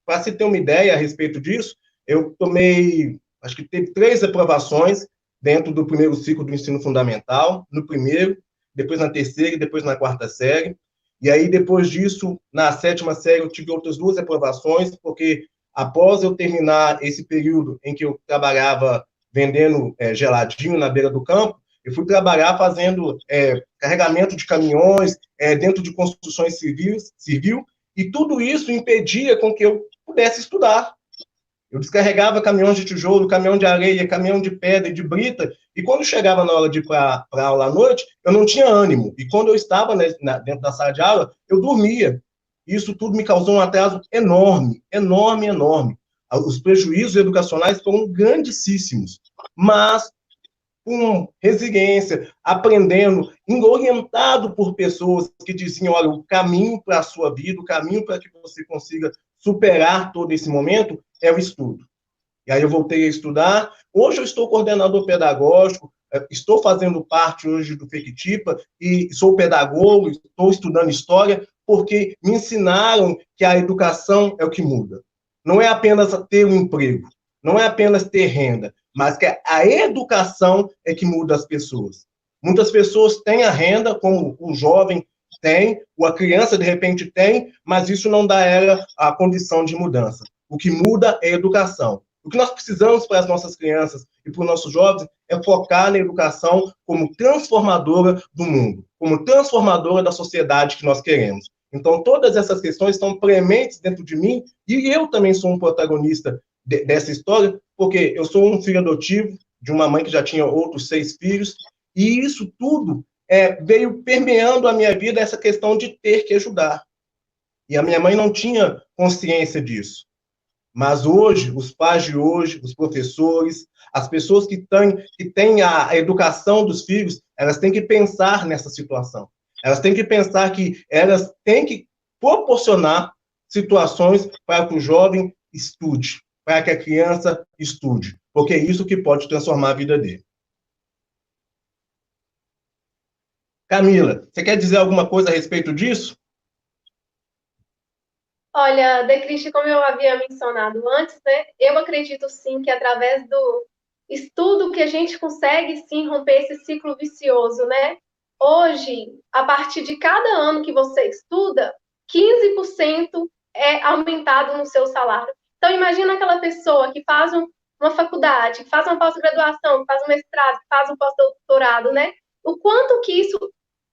Para se ter uma ideia a respeito disso, eu tomei, acho que teve 3 aprovações dentro do primeiro ciclo do ensino fundamental, no primeiro, depois na terceira e depois na 4ª série. E aí, depois disso, na 7ª série, eu tive outras 2 aprovações, porque após eu terminar esse período em que eu trabalhava vendendo geladinho na beira do campo, eu fui trabalhar fazendo carregamento de caminhões dentro de construções civil, e tudo isso impedia com que eu pudesse estudar. Eu descarregava caminhões de tijolo, caminhão de areia, caminhão de pedra e de brita, e quando chegava na hora de ir para a aula à noite, eu não tinha ânimo. E quando eu estava dentro da sala de aula, eu dormia. Isso tudo me causou um atraso enorme, enorme, enorme. Os prejuízos educacionais foram grandíssimos, mas com resiliência, aprendendo, orientado por pessoas que diziam, olha, o caminho para a sua vida, o caminho para que você consiga superar todo esse momento é o estudo. E aí eu voltei a estudar. Hoje eu estou coordenador pedagógico, estou fazendo parte hoje do FECTIPA e sou pedagogo, estou estudando história, porque me ensinaram que a educação é o que muda. Não é apenas ter um emprego, não é apenas ter renda, mas que a educação é que muda as pessoas. Muitas pessoas têm a renda, como o jovem tem, ou a criança, de repente, tem, mas isso não dá a ela a condição de mudança. O que muda é a educação. O que nós precisamos para as nossas crianças e para os nossos jovens é focar na educação como transformadora do mundo, como transformadora da sociedade que nós queremos. Então, todas essas questões estão prementes dentro de mim, e eu também sou um protagonista dessa história, porque eu sou um filho adotivo de uma mãe que já tinha outros 6 filhos, e isso tudo veio permeando a minha vida, essa questão de ter que ajudar. E a minha mãe não tinha consciência disso. Mas hoje, os pais de hoje, os professores, as pessoas que têm a educação dos filhos, elas têm que pensar nessa situação. Elas têm que pensar que elas têm que proporcionar situações para que o jovem estude, para que a criança estude, porque é isso que pode transformar a vida dele. Camila, você quer dizer alguma coisa a respeito disso? Olha, Decristi, como eu havia mencionado antes, né, eu acredito sim que através do estudo que a gente consegue sim romper esse ciclo vicioso, né? Hoje, a partir de cada ano que você estuda, 15% é aumentado no seu salário. Então, imagina aquela pessoa que faz uma faculdade, que faz uma pós-graduação, que faz um mestrado, que faz um pós-doutorado, né? O quanto que isso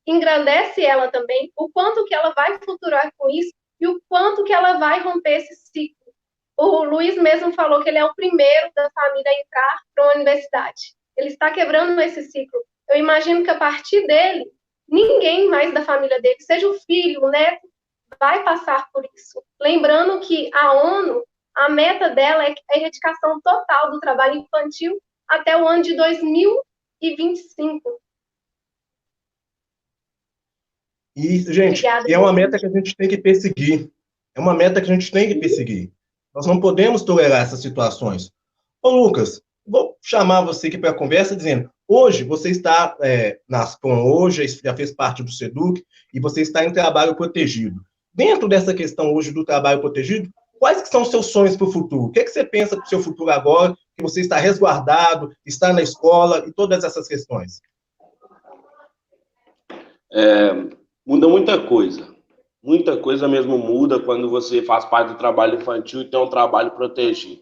engrandece ela também, o quanto que ela vai futurar com isso e o quanto que ela vai romper esse ciclo. O Luiz mesmo falou que ele é o primeiro da família a entrar para uma universidade. Ele está quebrando esse ciclo. Eu imagino que a partir dele, ninguém mais da família dele, seja o filho, o neto, vai passar por isso. Lembrando que a ONU, a meta dela é a erradicação total do trabalho infantil até o ano de 2025. E, gente, é uma meta que a gente tem que perseguir. É uma meta que a gente tem que perseguir. Nós não podemos tolerar essas situações. Ô, Lucas, vou chamar você aqui para a conversa dizendo, hoje você está na Aspron, hoje já fez parte do SEDUC, e você está em trabalho protegido. Dentro dessa questão hoje do trabalho protegido, quais que são os seus sonhos para o futuro? O que você pensa para o seu futuro agora, que você está resguardado, está na escola e todas essas questões? Muda muita coisa mesmo muda quando você faz parte do trabalho infantil e tem um trabalho protegido.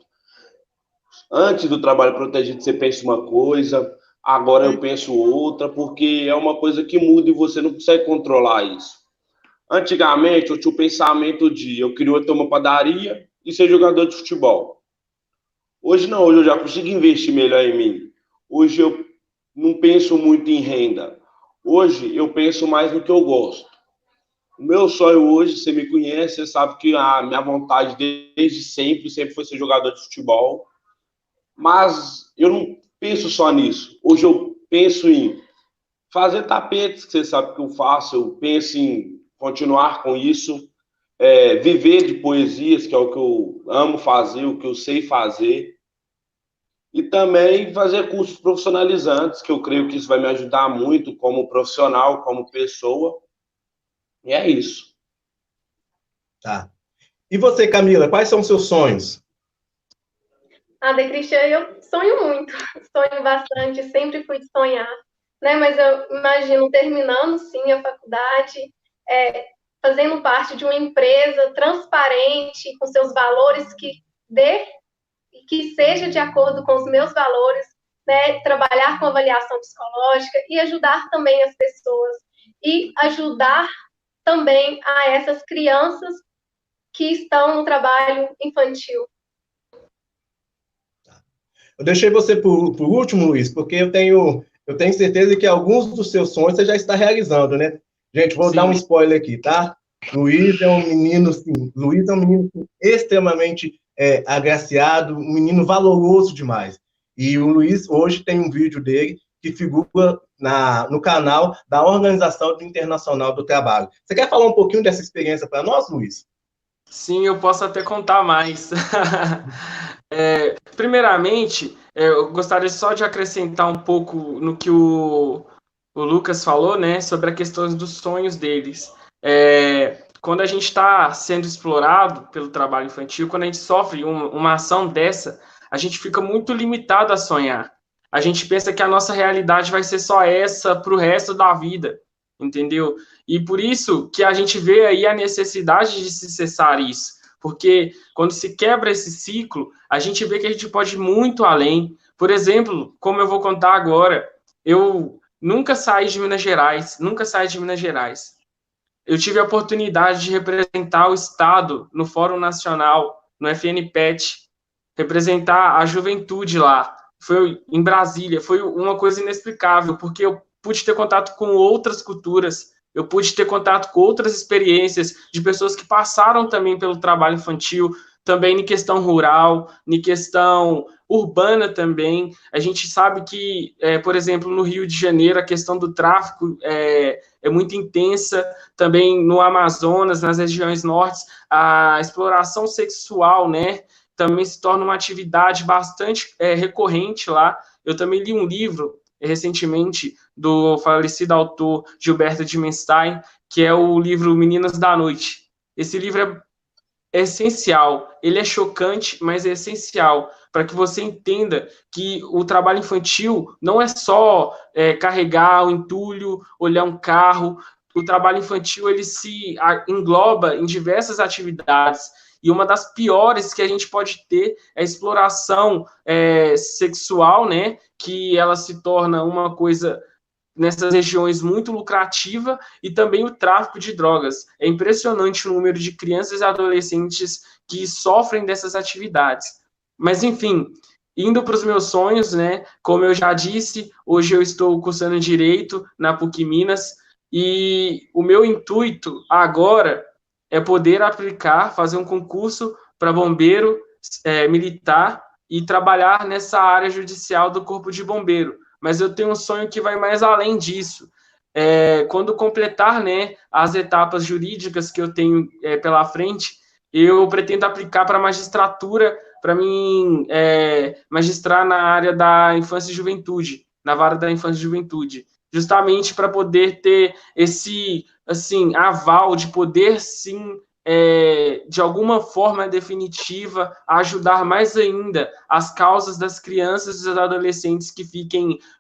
Antes do trabalho protegido você pensa uma coisa, agora eu penso outra, porque é uma coisa que muda e você não consegue controlar isso. Antigamente eu tinha o pensamento de eu queria ter uma padaria e ser jogador de futebol. Hoje não, hoje eu já consigo investir melhor em mim. Hoje eu não penso muito em renda. Hoje eu penso mais no que eu gosto. O meu sonho hoje, você me conhece, você sabe que a minha vontade desde sempre foi ser jogador de futebol. Mas eu não penso só nisso. Hoje eu penso em fazer tapetes, que você sabe que eu faço. Eu penso em continuar com isso. Viver de poesias, que é o que eu amo fazer, o que eu sei fazer. E também fazer cursos profissionalizantes, que eu creio que isso vai me ajudar muito como profissional, como pessoa. E é isso. Tá. E você, Camila, quais são os seus sonhos? Cristian, eu sonho muito, sonho bastante, sempre fui de sonhar, né? Mas eu imagino terminando, sim, a faculdade, fazendo parte de uma empresa transparente, com seus valores, que seja de acordo com os meus valores, né? Trabalhar com avaliação psicológica e ajudar também as pessoas. E ajudar também a essas crianças que estão no trabalho infantil. Eu deixei você por último, Luiz, porque eu tenho certeza que alguns dos seus sonhos você já está realizando, né? Gente, vou dar um spoiler aqui, tá? Luiz é um menino, sim, Luiz é um menino extremamente agraciado, um menino valoroso demais. E o Luiz, hoje, tem um vídeo dele que figura no canal da Organização Internacional do Trabalho. Você quer falar um pouquinho dessa experiência para nós, Luiz? Sim, eu posso até contar mais. Primeiramente, eu gostaria só de acrescentar um pouco no que o Lucas falou, né, sobre a questão dos sonhos deles. Quando a gente está sendo explorado pelo trabalho infantil, quando a gente sofre uma ação dessa, a gente fica muito limitado a sonhar. A gente pensa que a nossa realidade vai ser só essa para o resto da vida, entendeu? E por isso que a gente vê aí a necessidade de se cessar isso, porque quando se quebra esse ciclo, a gente vê que a gente pode ir muito além. Por exemplo, como eu vou contar agora, eu nunca saí de Minas Gerais, nunca saí de Minas Gerais. Eu tive a oportunidade de representar o Estado no Fórum Nacional, no FNPET, representar a juventude lá. Foi em Brasília, foi uma coisa inexplicável, porque eu pude ter contato com outras culturas, eu pude ter contato com outras experiências de pessoas que passaram também pelo trabalho infantil, também em questão rural, em questão urbana também. A gente sabe que, por exemplo, no Rio de Janeiro, a questão do tráfico é muito intensa, também no Amazonas, nas regiões nortes, a exploração sexual, né, também se torna uma atividade bastante recorrente lá. Eu também li um livro recentemente do falecido autor Gilberto Dimenstein, que é o livro Meninas da Noite. Esse livro é essencial, ele é chocante, mas é essencial para que você entenda que o trabalho infantil não é só carregar o entulho, olhar um carro. O trabalho infantil ele se engloba em diversas atividades, e uma das piores que a gente pode ter é a exploração sexual, né, que ela se torna uma coisa nessas regiões muito lucrativa, e também o tráfico de drogas. É impressionante o número de crianças e adolescentes que sofrem dessas atividades. Mas, enfim, indo para os meus sonhos, né? Como eu já disse, hoje eu estou cursando Direito na PUC Minas, e o meu intuito agora é poder aplicar, fazer um concurso para bombeiro militar e trabalhar nessa área judicial do Corpo de Bombeiro. Mas eu tenho um sonho que vai mais além disso. Quando completar, né, as etapas jurídicas que eu tenho pela frente, eu pretendo aplicar para a magistratura, para mim magistrar na área da infância e juventude, na vara da infância e juventude, justamente para poder ter esse assim aval de poder sim de alguma forma definitiva, ajudar mais ainda as causas das crianças e dos adolescentes que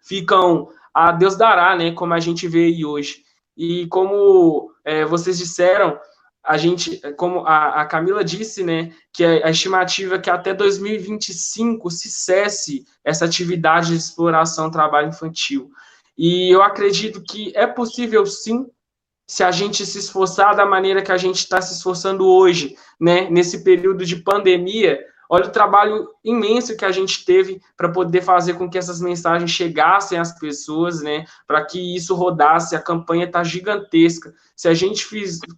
ficam a Deus dará, né, como a gente vê aí hoje. E como vocês disseram, como a Camila disse, né, que a estimativa é que até 2025 se cesse essa atividade de exploração trabalho infantil. E eu acredito que é possível, sim, se a gente se esforçar da maneira que a gente está se esforçando hoje, né, nesse período de pandemia. Olha o trabalho imenso que a gente teve para poder fazer com que essas mensagens chegassem às pessoas, né, para que isso rodasse. A campanha está gigantesca. Se a gente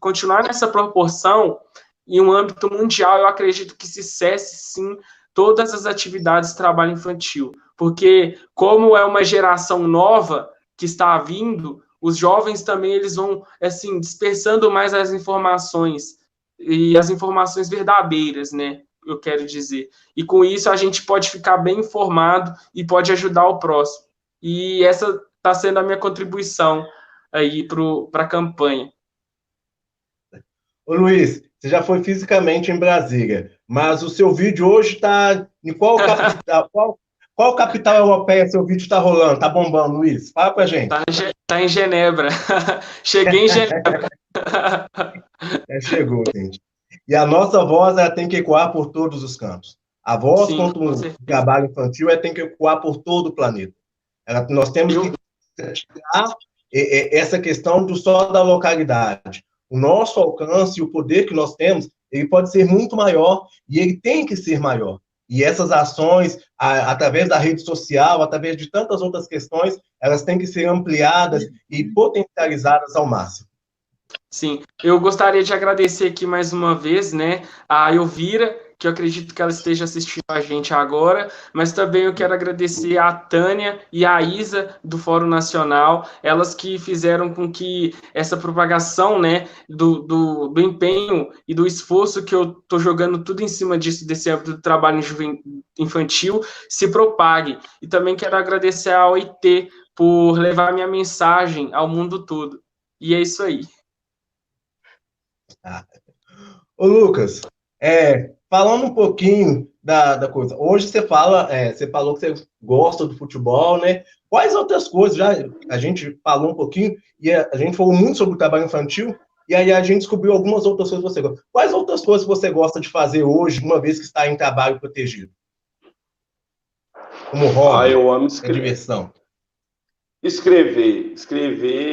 continuar nessa proporção, em um âmbito mundial, eu acredito que se cesse, sim, todas as atividades de trabalho infantil. Porque, como é uma geração nova que está vindo, os jovens também eles vão assim dispersando mais as informações, e as informações verdadeiras, né? Eu quero dizer. E com isso a gente pode ficar bem informado e pode ajudar o próximo. E essa está sendo a minha contribuição aí para a campanha. Ô Luiz, você já foi fisicamente em Brasília, mas o seu vídeo hoje está em qual capital? Qual capital europeia seu vídeo está rolando? Está bombando, Luiz? Fala pra gente. Tá em Genebra. Cheguei em Genebra. Chegou, gente. E a nossa voz ela tem que ecoar por todos os cantos. A voz contra o trabalho infantil tem que ecoar por todo o planeta. Nós temos que tirar essa questão só da localidade. O nosso alcance e o poder que nós temos, ele pode ser muito maior e ele tem que ser maior. E essas ações, através da rede social, através de tantas outras questões, elas têm que ser ampliadas e potencializadas ao máximo. Sim, eu gostaria de agradecer aqui mais uma vez, né, a Elvira, que eu acredito que ela esteja assistindo a gente agora, mas também eu quero agradecer a Tânia e a Isa do Fórum Nacional, elas que fizeram com que essa propagação, né, do empenho e do esforço que eu estou jogando tudo em cima disso, desse âmbito do trabalho infantil, se propague. E também quero agradecer ao OIT por levar a minha mensagem ao mundo todo. E é isso aí. Ô, Lucas, falando um pouquinho da coisa, hoje você você falou que você gosta do futebol, né? Quais outras coisas, já a gente falou um pouquinho, e a gente falou muito sobre o trabalho infantil, e aí a gente descobriu algumas outras coisas que você gosta. Quais outras coisas você gosta de fazer hoje, uma vez que está em trabalho protegido? Como hobby, Eu amo diversão. Escrever,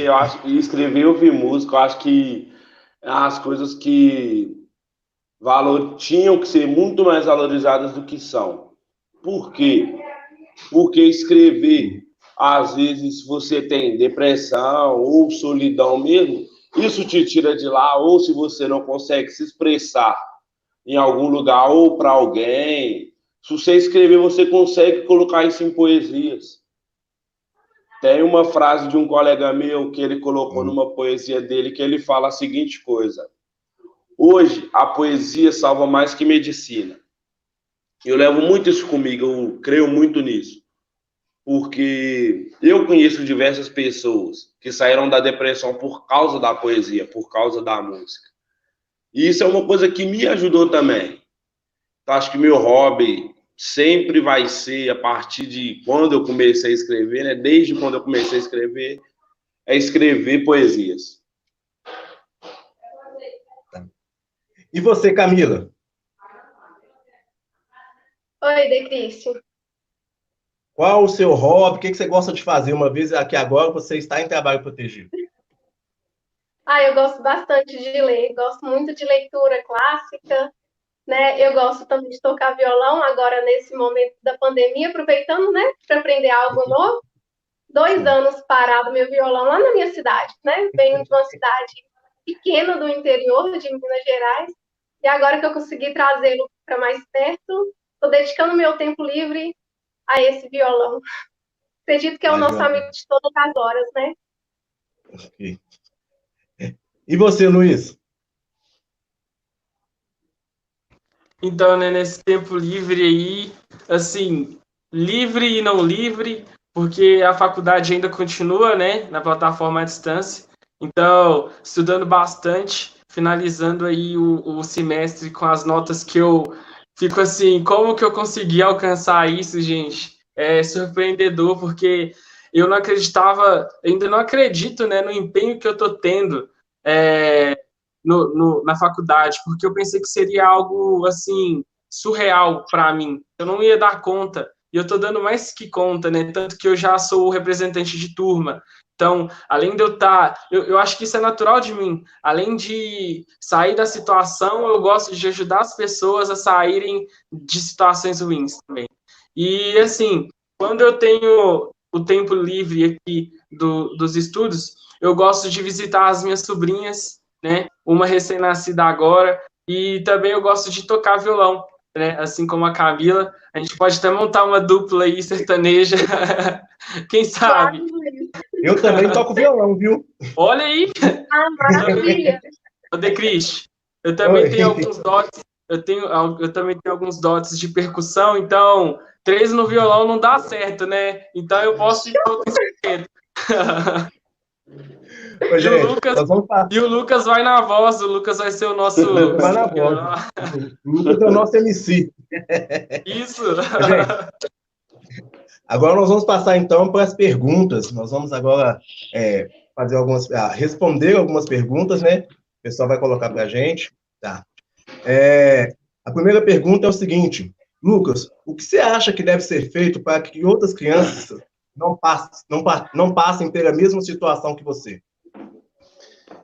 eu acho que escrever e ouvir música, eu acho que as coisas que tinham que ser muito mais valorizadas do que são. Por quê? Porque escrever, às vezes você tem depressão ou solidão mesmo, isso te tira de lá, ou se você não consegue se expressar em algum lugar ou para alguém, se você escrever, você consegue colocar isso em poesias. Tem uma frase de um colega meu que ele colocou numa poesia dele, que ele fala a seguinte coisa: hoje a poesia salva mais que medicina. Eu levo muito isso comigo, eu creio muito nisso, porque eu conheço diversas pessoas que saíram da depressão por causa da poesia, por causa da música. E isso é uma coisa que me ajudou também. Então, acho que meu hobby sempre vai ser, a partir de quando eu comecei a escrever, né? Desde quando eu comecei a escrever, é escrever poesias. E você, Camila? Oi, Decrício. Qual o seu hobby? O que você gosta de fazer, uma vez aqui agora você está em trabalho protegido? Eu gosto bastante de ler, gosto muito de leitura clássica, né? Eu gosto também de tocar violão, agora nesse momento da pandemia, aproveitando, né, para aprender algo novo. 2 anos parado meu violão lá na minha cidade, né? Venho de uma cidade pequena do interior de Minas Gerais, e agora que eu consegui trazê-lo para mais perto, estou dedicando meu tempo livre a esse violão. Acredito que é o nosso amigo de todas as horas, né? E você, Luiz? Então, né, nesse tempo livre aí, assim, livre e não livre, porque a faculdade ainda continua, né, na plataforma à distância. Então, estudando bastante, finalizando aí o semestre com as notas que eu fico assim, como que eu consegui alcançar isso, gente? É surpreendedor, porque eu não acreditava, ainda não acredito, né, no empenho que eu tô tendo, na faculdade, porque eu pensei que seria algo, assim, surreal para mim. Eu não ia dar conta, e eu estou dando mais que conta, né? Tanto que eu já sou o representante de turma. Então, além de eu estar... Eu acho que isso é natural de mim. Além de sair da situação, eu gosto de ajudar as pessoas a saírem de situações ruins também. E, assim, quando eu tenho o tempo livre aqui dos estudos, eu gosto de visitar as minhas sobrinhas, né? Uma recém-nascida agora, e também eu gosto de tocar violão, né? Assim como a Camila. A gente pode até montar uma dupla aí sertaneja, quem sabe? Eu também toco violão, viu? Olha aí! Maravilha! Ô, Cris, eu também tenho alguns dotes, eu também tenho alguns dotes de percussão, então 3 no violão não dá certo, né? Então eu posso ir todo instrumento. Ô, gente, e o Lucas vai na voz, o Lucas vai ser o nosso... Vai na voz. O Lucas é o nosso MC. Isso! Gente, agora nós vamos passar, então, para as perguntas. Nós vamos agora responder algumas perguntas, né? O pessoal vai colocar para a gente. Tá. A primeira pergunta é o seguinte: Lucas, o que você acha que deve ser feito para que outras crianças não passem pela mesma situação que você?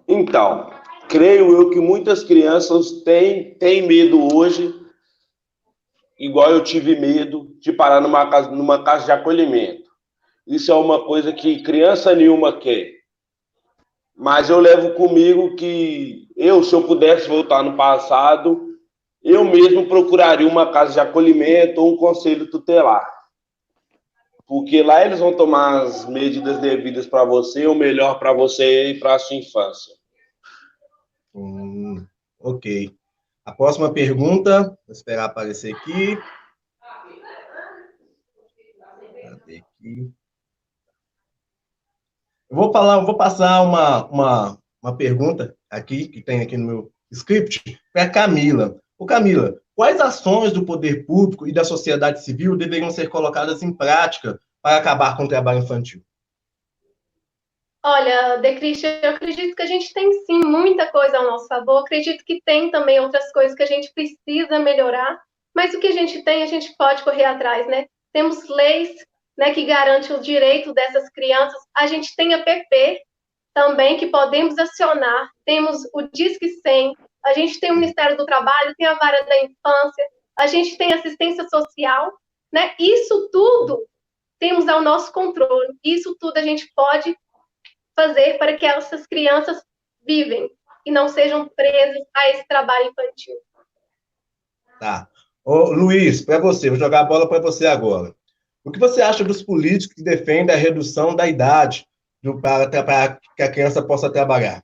Então, creio eu que muitas crianças têm medo hoje, igual eu tive medo de parar numa casa de acolhimento. Isso é uma coisa que criança nenhuma quer. mas eu levo comigo que se eu pudesse voltar no passado, eu mesmo procuraria uma casa de acolhimento ou um conselho tutelar. Porque lá eles vão tomar as medidas devidas para você, o melhor para você e para a sua infância. Ok. A próxima pergunta, vou esperar aparecer aqui. Cadê aqui? Eu vou passar uma pergunta aqui, que tem aqui no meu script, para a Camila. Camila, quais ações do poder público e da sociedade civil deveriam ser colocadas em prática para acabar com o trabalho infantil? Olha, De Cristian, eu acredito que a gente tem sim muita coisa ao nosso favor. Acredito que tem também outras coisas que a gente precisa melhorar, mas o que a gente tem, a gente pode correr atrás, né? Temos leis, né, que garantem o direito dessas crianças. A gente tem a PP também que podemos acionar. Temos o Disque 100, a gente tem o Ministério do Trabalho, tem a Vara da Infância, a gente tem assistência social, né? Isso tudo temos ao nosso controle. Isso tudo a gente pode fazer para que essas crianças vivem e não sejam presas a esse trabalho infantil. Tá. Ô, Luiz, para você, vou jogar a bola para você agora. O que você acha dos políticos que defendem a redução da idade para que a criança possa trabalhar?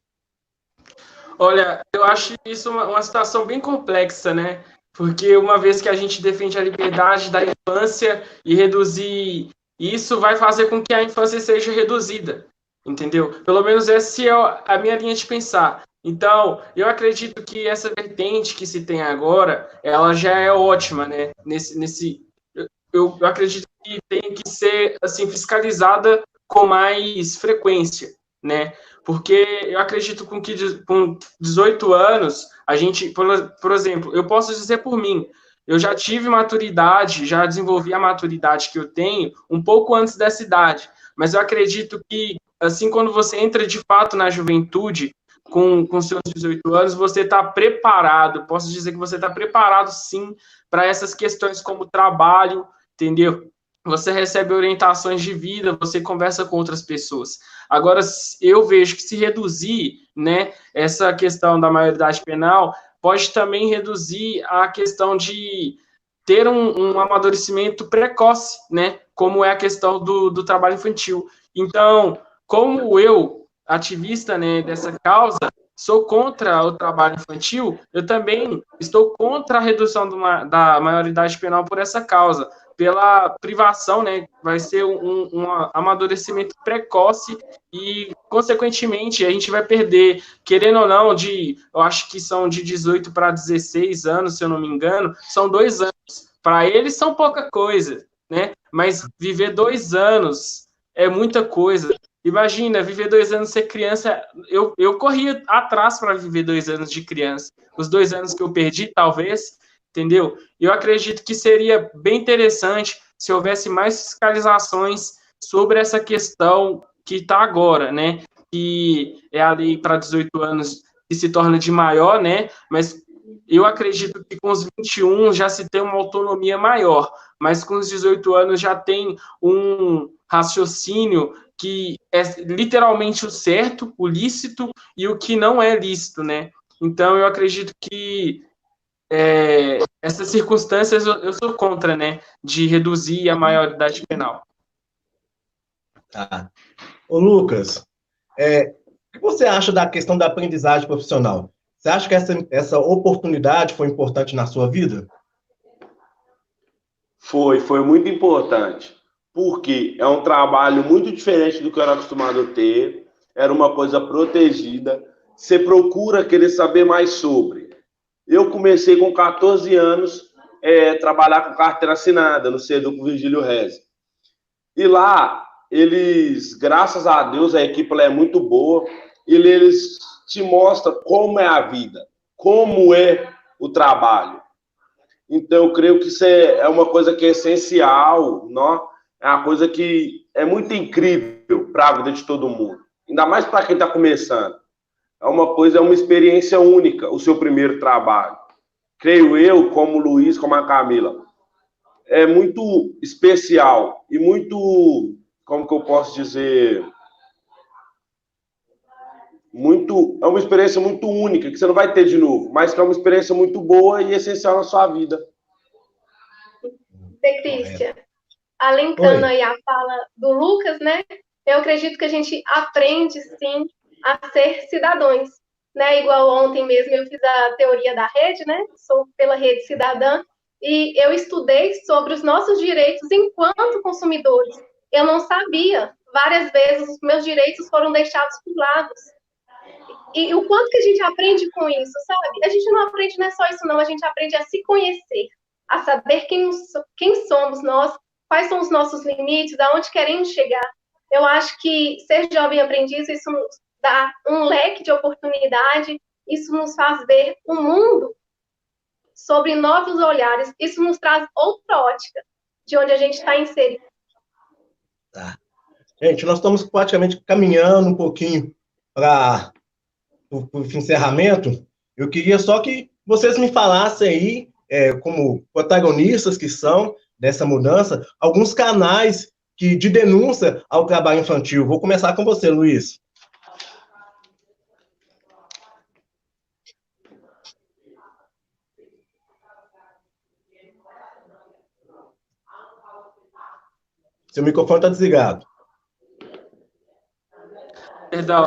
Olha, eu acho isso uma situação bem complexa, né? Porque uma vez que a gente defende a liberdade da infância e reduzir isso, vai fazer com que a infância seja reduzida, entendeu? Pelo menos essa é a minha linha de pensar. Então, eu acredito que essa vertente que se tem agora, ela já é ótima, né? Eu acredito que tem que ser assim fiscalizada com mais frequência, né? Porque eu acredito que com 18 anos, a gente, por exemplo, eu posso dizer por mim, eu já tive maturidade, já desenvolvi a maturidade que eu tenho um pouco antes dessa idade, mas eu acredito que, assim, quando você entra de fato na juventude, com seus 18 anos, você está preparado, posso dizer que você está preparado, sim, para essas questões como trabalho, entendeu? Você recebe orientações de vida, você conversa com outras pessoas. Agora, eu vejo que se reduzir, né, essa questão da maioridade penal, pode também reduzir a questão de ter um amadurecimento precoce, né, como é a questão do trabalho infantil. Então, como eu, ativista, né, dessa causa, sou contra o trabalho infantil, eu também estou contra a redução da maioridade penal por essa causa, pela privação, né, vai ser um amadurecimento precoce e, consequentemente, a gente vai perder, querendo ou não, eu acho que são de 18 para 16 anos, se eu não me engano, são 2 anos. Para eles são pouca coisa, né? Mas viver 2 anos é muita coisa. Imagina, viver 2 anos ser criança. Eu corria atrás para viver 2 anos de criança. Os 2 anos que eu perdi, talvez, entendeu? Eu acredito que seria bem interessante se houvesse mais fiscalizações sobre essa questão que está agora, né? Que é a lei para 18 anos que se torna de maior, né? Mas eu acredito que com os 21 já se tem uma autonomia maior, mas com os 18 anos já tem um raciocínio que é literalmente o certo, o lícito e o que não é lícito, né? Então, eu acredito que essas circunstâncias eu sou contra, né? De reduzir a maioridade penal. Tá. Ô, Lucas, o que você acha da questão da aprendizagem profissional? Você acha que essa oportunidade foi importante na sua vida? Foi muito importante, porque é um trabalho muito diferente do que eu era acostumado a ter, era uma coisa protegida, você procura querer saber mais sobre. Eu comecei com 14 anos trabalhar com carteira assinada no Seduc Virgílio Rez. E lá, eles, graças a Deus, a equipe lá é muito boa, e eles te mostram como é a vida, como é o trabalho. Então, eu creio que isso é uma coisa que é essencial, não? É uma coisa que é muito incrível para a vida de todo mundo, ainda mais para quem está começando. É uma experiência única, o seu primeiro trabalho. Creio eu, como o Luiz, como a Camila, é muito especial e muito, como que eu posso dizer, é uma experiência muito única, que você não vai ter de novo, mas que é uma experiência muito boa e essencial na sua vida. Cristian, alencando aí a fala do Lucas, né? Eu acredito que a gente aprende, sim, a ser cidadãos, né? Igual ontem mesmo eu fiz a teoria da rede, né? Sou pela Rede Cidadã, e eu estudei sobre os nossos direitos enquanto consumidores. Eu não sabia, várias vezes os meus direitos foram deixados por lado. E o quanto que a gente aprende com isso, sabe? A gente não aprende, não é só isso, não. A gente aprende a se conhecer, a saber quem somos nós, quais são os nossos limites, aonde queremos chegar. Eu acho que ser jovem aprendiz, isso nos dá um leque de oportunidade, isso nos faz ver o mundo sobre novos olhares, isso nos traz outra ótica de onde a gente está inserido. Tá. Gente, nós estamos praticamente caminhando um pouquinho para o encerramento. Eu queria só que vocês me falassem aí, como protagonistas que são dessa mudança, alguns canais de denúncia ao trabalho infantil. Vou começar com você, Luiz. Seu microfone está desligado. Perdão.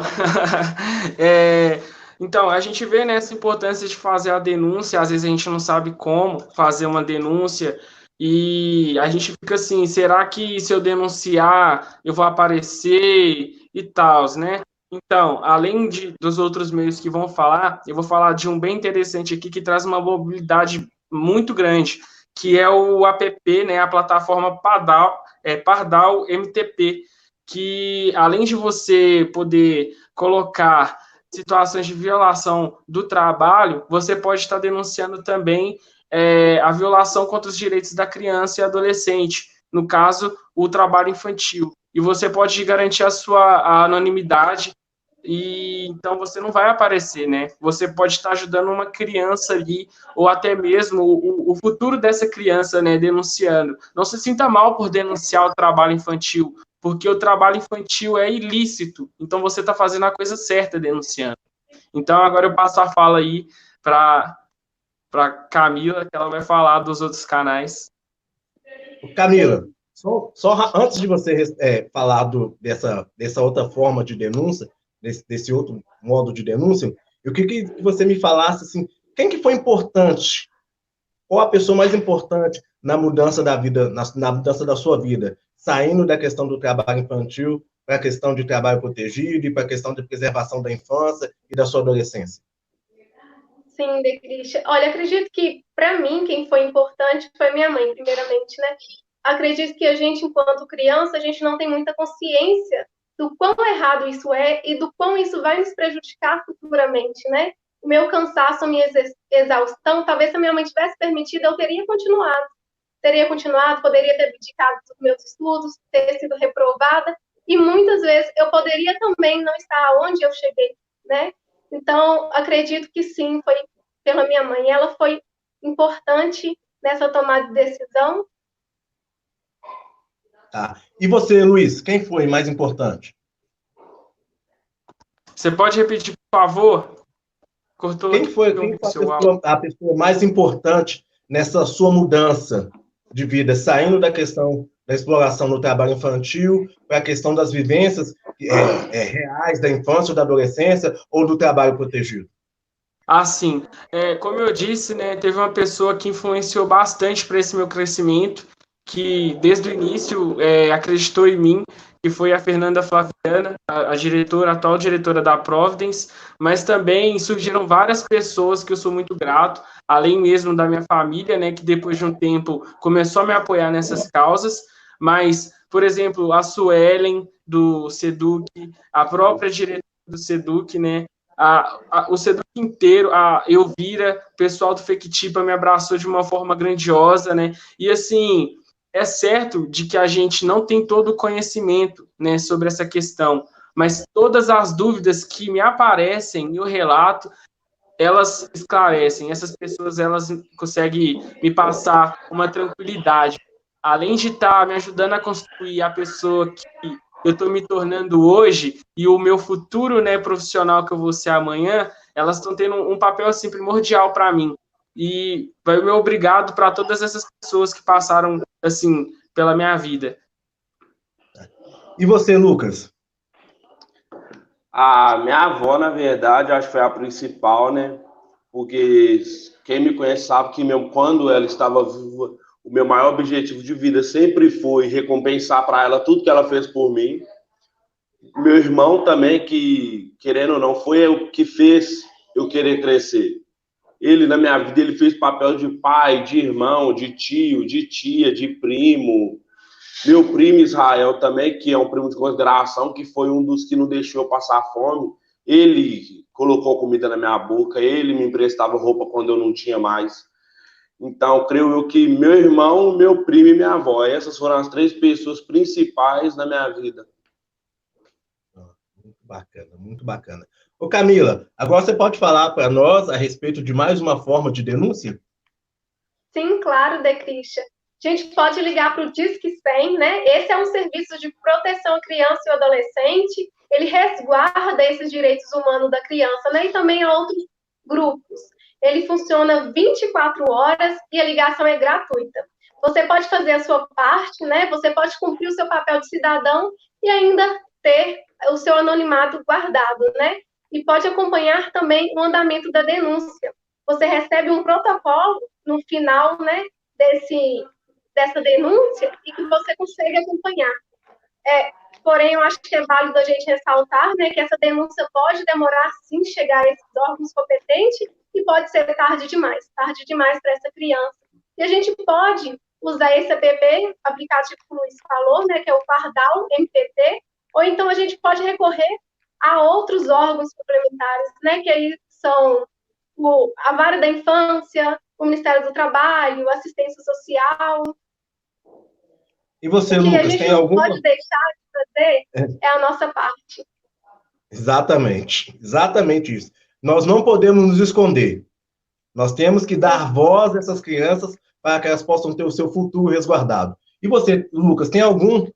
Então, a gente vê nessa importância de fazer a denúncia, às vezes a gente não sabe como fazer uma denúncia, e a gente fica assim, será que se eu denunciar, eu vou aparecer e tal, né? Então, além dos outros meios que vão falar, eu vou falar de um bem interessante aqui, que traz uma mobilidade muito grande, que é o app, né, a plataforma Pardal MTP, que além de você poder colocar situações de violação do trabalho, você pode estar denunciando também a violação contra os direitos da criança e adolescente, no caso, o trabalho infantil. E você pode garantir a anonimidade, e então você não vai aparecer, né? Você pode estar ajudando uma criança ali, ou até mesmo o futuro dessa criança, né, denunciando. Não se sinta mal por denunciar o trabalho infantil, porque o trabalho infantil é ilícito, então você está fazendo a coisa certa denunciando. Então, agora eu passo a fala aí para Camila, que ela vai falar dos outros canais. Camila, só antes de você falar dessa outra forma de denúncia, desse outro modo de denúncia, eu queria que você me falasse assim, quem que foi importante? Qual a pessoa mais importante na mudança da vida, na mudança da sua vida? Saindo da questão do trabalho infantil para a questão de trabalho protegido e para a questão de preservação da infância e da sua adolescência. Sim, Cristian. Olha, acredito que, para mim, quem foi importante foi minha mãe, primeiramente, né? Acredito que a gente, enquanto criança, a gente não tem muita consciência do quão errado isso é e do quão isso vai nos prejudicar futuramente, né? O meu cansaço, a minha exaustão, talvez se a minha mãe tivesse permitido, eu teria continuado, poderia ter dedicado dos meus estudos, ter sido reprovada, e muitas vezes eu poderia também não estar onde eu cheguei, né? Então, acredito que sim, foi pela minha mãe. Ela foi importante nessa tomada de decisão. Tá. E você, Luiz, quem foi mais importante? Você pode repetir, por favor? Cortou. Quem foi a pessoa mais importante nessa sua mudança de vida, saindo da questão da exploração no trabalho infantil para a questão das vivências reais da infância ou da adolescência ou do trabalho protegido? Sim. Como eu disse, né, teve uma pessoa que influenciou bastante para esse meu crescimento, que desde o início acreditou em mim, que foi a Fernanda Flaviana, a atual diretora da Providence, mas também surgiram várias pessoas que eu sou muito grato, além mesmo da minha família, né, que depois de um tempo começou a me apoiar nessas causas, mas, por exemplo, a Suelen, do SEDUC, a própria diretora do SEDUC, né, o SEDUC inteiro, a Elvira, o pessoal do Fequitipa me abraçou de uma forma grandiosa, né, e assim, é certo de que a gente não tem todo o conhecimento, né, sobre essa questão, mas todas as dúvidas que me aparecem no relato, elas esclarecem. Essas pessoas, elas conseguem me passar uma tranquilidade. Além de estar me ajudando a construir a pessoa que eu estou me tornando hoje e o meu futuro, né, profissional que eu vou ser amanhã, elas estão tendo um papel assim primordial para mim. E vai o meu obrigado para todas essas pessoas que passaram assim pela minha vida. E você, Lucas? A minha avó, na verdade, acho que foi a principal, né? Porque quem me conhece sabe que mesmo quando ela estava viva, o meu maior objetivo de vida sempre foi recompensar para ela tudo que ela fez por mim. Meu irmão também, que, querendo ou não, foi o que fez eu querer crescer. Ele, na minha vida, ele fez papel de pai, de irmão, de tio, de tia, de primo. Meu primo Israel também, que é um primo de consideração, que foi um dos que não deixou eu passar fome. Ele colocou comida na minha boca, ele me emprestava roupa quando eu não tinha mais. Então, creio eu que meu irmão, meu primo e minha avó, essas foram as 3 pessoas principais na minha vida. Muito bacana, muito bacana. Ô Camila, agora você pode falar para nós a respeito de mais uma forma de denúncia? Sim, claro, Decrisha. A gente pode ligar para o Disque 100, né? Esse é um serviço de proteção à criança e ao adolescente. Ele resguarda esses direitos humanos da criança, né? E também a outros grupos. Ele funciona 24 horas e a ligação é gratuita. Você pode fazer a sua parte, né? Você pode cumprir o seu papel de cidadão e ainda ter o seu anonimato guardado, né? E pode acompanhar também o andamento da denúncia. Você recebe um protocolo no final, né, dessa denúncia e que você consegue acompanhar. Porém, eu acho que é válido a gente ressaltar, né, que essa denúncia pode demorar, sim, chegar a esses órgãos competentes e pode ser tarde demais para essa criança. E a gente pode usar esse aplicativo que o Luiz falou, né, que é o Pardal MPT, ou então a gente pode recorrer a outros órgãos complementares, né, que aí são a Vara da Infância, o Ministério do Trabalho, assistência social. E você, o que Lucas, a gente tem não alguma... pode deixar de fazer é a nossa parte. Exatamente isso. Nós não podemos nos esconder. Nós temos que dar voz a essas crianças para que elas possam ter o seu futuro resguardado. E você, Lucas, tem algum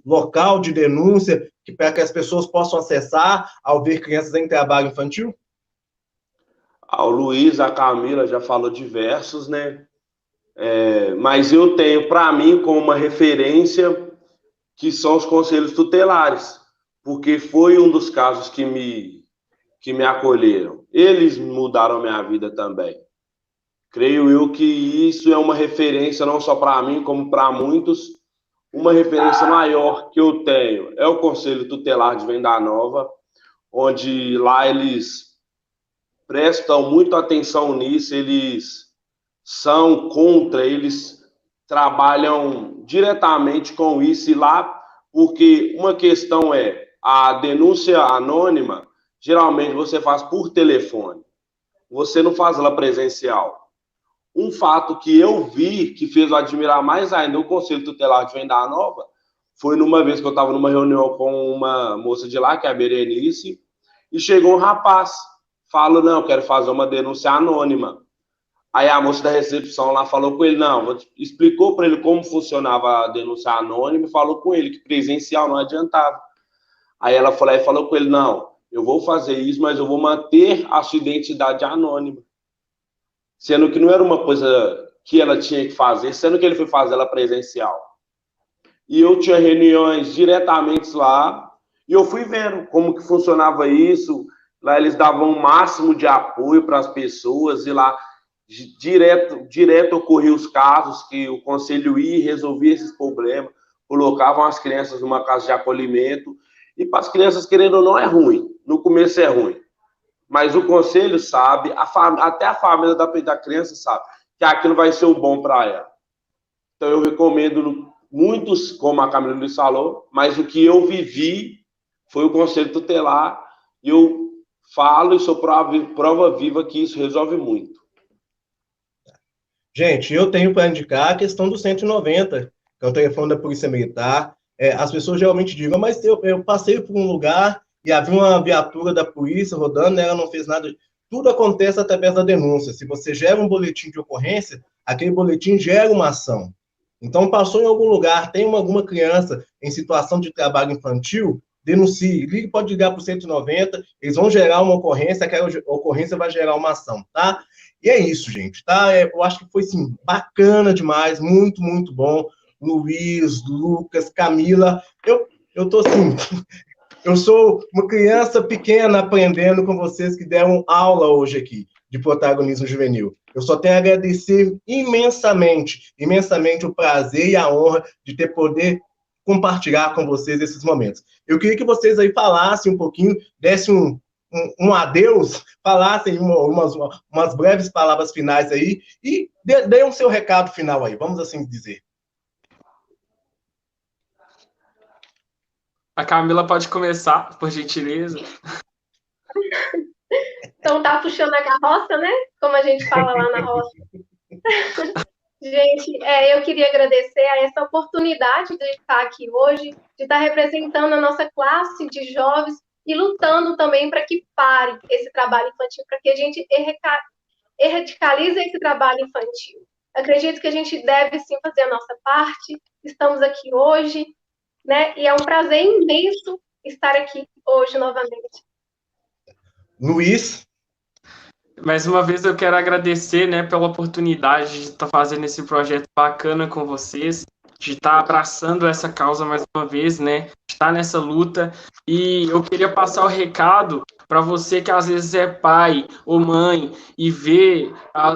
local de denúncia para que as pessoas possam acessar ao ver crianças em trabalho infantil? O Luiz, a Camila já falou diversos, né? Mas eu tenho para mim como uma referência que são os conselhos tutelares, porque foi um dos casos que me acolheram. Eles mudaram a minha vida também. Creio eu que isso é uma referência não só para mim, como para muitos. Uma referência maior que eu tenho é o Conselho Tutelar de Venda Nova, onde lá eles prestam muito atenção nisso, eles são contra, eles trabalham diretamente com isso e lá, porque uma questão é a denúncia anônima, geralmente você faz por telefone, você não faz ela presencial. Um fato que eu vi, que fez eu admirar mais ainda o Conselho Tutelar de Venda Nova, foi numa vez que eu estava numa reunião com uma moça de lá, que é a Berenice, e chegou um rapaz, falou, não, eu quero fazer uma denúncia anônima. Aí a moça da recepção lá falou com ele, não, explicou para ele como funcionava a denúncia anônima e falou com ele que presencial não adiantava. Aí ela foi lá e falou com ele, não, eu vou fazer isso, mas eu vou manter a sua identidade anônima. Sendo que não era uma coisa que ela tinha que fazer, sendo que ele foi fazer ela presencial. E eu tinha reuniões diretamente lá, e eu fui vendo como que funcionava isso. Lá eles davam o máximo de apoio para as pessoas, e lá direto ocorriam os casos que o conselho ia e resolvia esses problemas, colocavam as crianças numa casa de acolhimento, e para as crianças, querendo ou não, é ruim. No começo é ruim. Mas o conselho sabe, até a família da criança sabe, que aquilo vai ser o bom para ela. Então eu recomendo muitos, como a Camila Luiz falou, mas o que eu vivi foi o conselho tutelar, e eu falo e sou prova viva que isso resolve muito. Gente, eu tenho para indicar a questão do 190, que é o telefone da Polícia Militar. As pessoas geralmente dizem, mas eu passei por um lugar e havia uma viatura da polícia rodando, ela não fez nada. Tudo acontece através da denúncia. Se você gera um boletim de ocorrência, aquele boletim gera uma ação. Então, passou em algum lugar, tem alguma criança em situação de trabalho infantil, denuncie, ligue, pode ligar para o 190, eles vão gerar uma ocorrência, aquela ocorrência vai gerar uma ação, tá? E é isso, gente, tá? Eu acho que foi, sim, bacana demais, muito, muito bom. Luiz, Lucas, Camila, eu tô assim, eu sou uma criança pequena aprendendo com vocês que deram aula hoje aqui de protagonismo juvenil. Eu só tenho a agradecer imensamente, imensamente o prazer e a honra de ter poder compartilhar com vocês esses momentos. Eu queria que vocês aí falassem um pouquinho, dessem um adeus, falassem umas breves palavras finais aí e deem o seu recado final aí, vamos assim dizer. A Camila pode começar, por gentileza. Então tá puxando a carroça, né? Como a gente fala lá na roça. Gente, eu queria agradecer a essa oportunidade de estar aqui hoje, de estar representando a nossa classe de jovens e lutando também para que pare esse trabalho infantil, para que a gente radicalize esse trabalho infantil. Acredito que a gente deve sim fazer a nossa parte. Estamos aqui hoje, né? E é um prazer imenso estar aqui hoje novamente. Luiz? Mais uma vez eu quero agradecer, né, pela oportunidade de estar fazendo esse projeto bacana com vocês, de estar abraçando essa causa mais uma vez, né, de estar nessa luta. E eu queria passar o recado para você que às vezes é pai ou mãe e vê,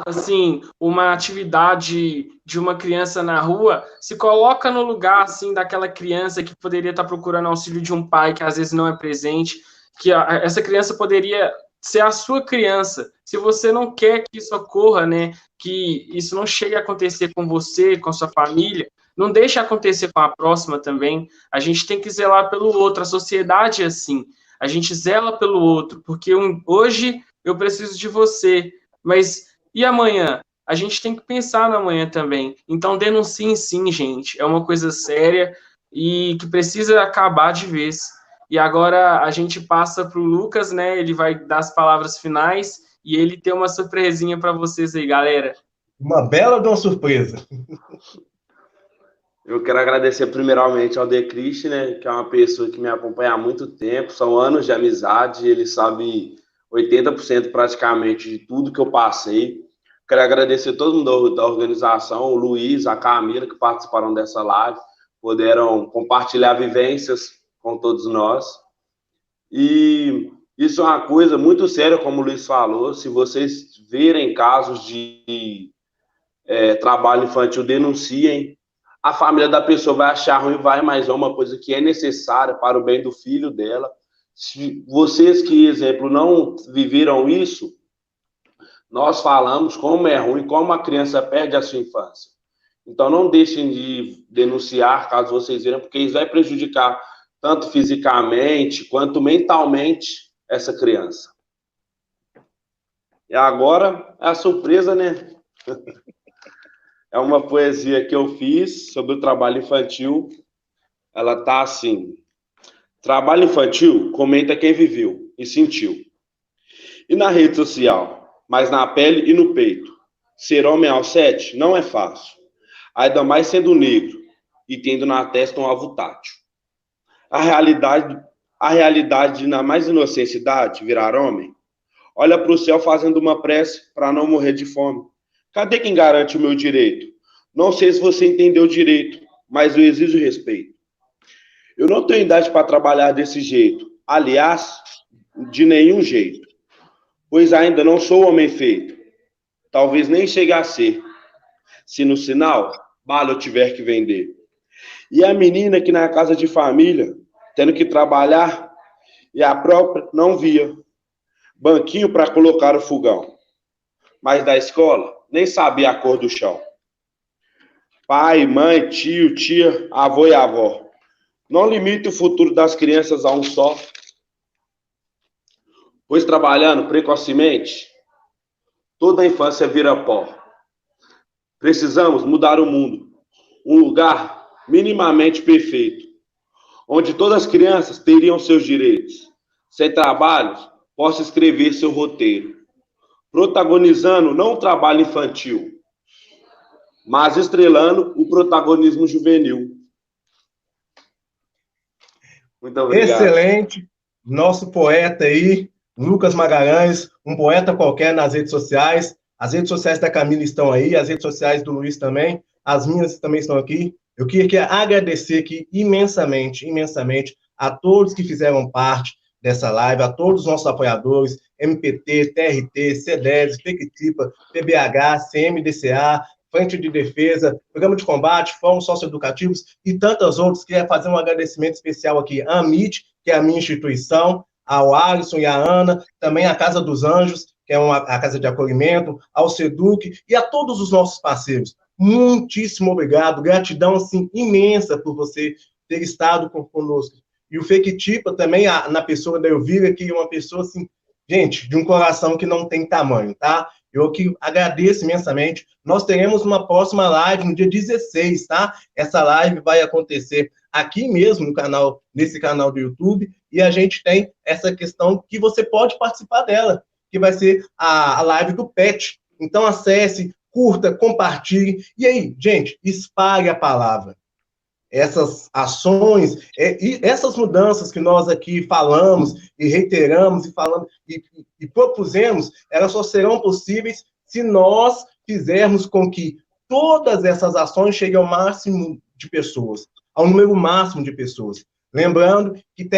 assim, uma atividade de uma criança na rua, se coloca no lugar, assim, daquela criança que poderia estar procurando auxílio de um pai que às vezes não é presente, que essa criança poderia ser a sua criança. Se você não quer que isso ocorra, né, que isso não chegue a acontecer com você, com a sua família, não deixe acontecer com a próxima também. A gente tem que zelar pelo outro. A sociedade é assim. A gente zela pelo outro, porque hoje eu preciso de você, mas e amanhã? A gente tem que pensar no amanhã também. Então denunciem sim, gente. É uma coisa séria e que precisa acabar de vez. E agora a gente passa para o Lucas, né? Ele vai dar as palavras finais e ele tem uma surpresinha para vocês aí, galera. Uma bela de uma surpresa. Eu quero agradecer primeiramente ao Decriste, né? Que é uma pessoa que me acompanha há muito tempo. São anos de amizade. Ele sabe 80% praticamente de tudo que eu passei. Quero agradecer todo mundo da organização, o Luiz, a Camila, que participaram dessa live, puderam compartilhar vivências com todos nós. E isso é uma coisa muito séria, como o Luiz falou. Se vocês verem casos de trabalho infantil, denunciem. A família da pessoa vai achar ruim, mas é uma coisa que é necessária para o bem do filho dela. Se vocês que, exemplo, não viveram isso, nós falamos como é ruim, como a criança perde a sua infância. Então, não deixem de denunciar, caso vocês viram, porque isso vai prejudicar tanto fisicamente quanto mentalmente essa criança. E agora, a surpresa, né? É uma poesia que eu fiz sobre o trabalho infantil. Ela tá assim: trabalho infantil, comenta quem viveu e sentiu. E na rede social, mas na pele e no peito. Ser homem aos 7 não é fácil. Ainda mais sendo negro e tendo na testa um alvo tátil. A realidade na mais inocência idade, virar homem, olha para o céu fazendo uma prece para não morrer de fome. Cadê quem garante o meu direito? Não sei se você entendeu direito, mas eu exijo respeito. Eu não tenho idade para trabalhar desse jeito. Aliás, de nenhum jeito. Pois ainda não sou homem feito. Talvez nem chegue a ser. Se no sinal, bala eu tiver que vender. E a menina que na casa de família, tendo que trabalhar, e a própria não via. Banquinho para colocar o fogão. Mas da escola, nem sabia a cor do chão. Pai, mãe, tio, tia, avô e avó. Não limite o futuro das crianças a um só. Pois trabalhando precocemente, toda a infância vira pó. Precisamos mudar o mundo. Um lugar minimamente perfeito, onde todas as crianças teriam seus direitos. Sem trabalhos, possa escrever seu roteiro. Protagonizando não o trabalho infantil, mas estrelando o protagonismo juvenil. Muito obrigado. Excelente. Nosso poeta aí, Lucas Magalhães, um poeta qualquer nas redes sociais. As redes sociais da Camila estão aí, as redes sociais do Luiz também, as minhas também estão aqui. Eu queria agradecer aqui imensamente a todos que fizeram parte dessa live, a todos os nossos apoiadores, MPT, TRT, CEDES, FECTIPA, PBH, CMDCA, Frente de Defesa, Programa de Combate, Fórum Socioeducativos e tantas outras. Queria fazer um agradecimento especial aqui à AMIT, que é a minha instituição, ao Alisson e à Ana, também à Casa dos Anjos, que é a casa de acolhimento, ao SEDUC e a todos os nossos parceiros. Muitíssimo obrigado, gratidão assim, imensa por você ter estado conosco. E o FECTIPA também, na pessoa da Elvira, que é uma pessoa assim, gente, de um coração que não tem tamanho, tá? Eu aqui agradeço imensamente. Nós teremos uma próxima live no dia 16, tá? Essa live vai acontecer aqui mesmo no canal, nesse canal do YouTube, e a gente tem essa questão que você pode participar dela, que vai ser a live do PET. Então, acesse, curta, compartilhe. E aí, gente, espalhe a palavra. Essas ações, e essas mudanças que nós aqui falamos e reiteramos e propusemos, elas só serão possíveis se nós fizermos com que todas essas ações cheguem ao máximo de pessoas, ao número máximo de pessoas. Lembrando que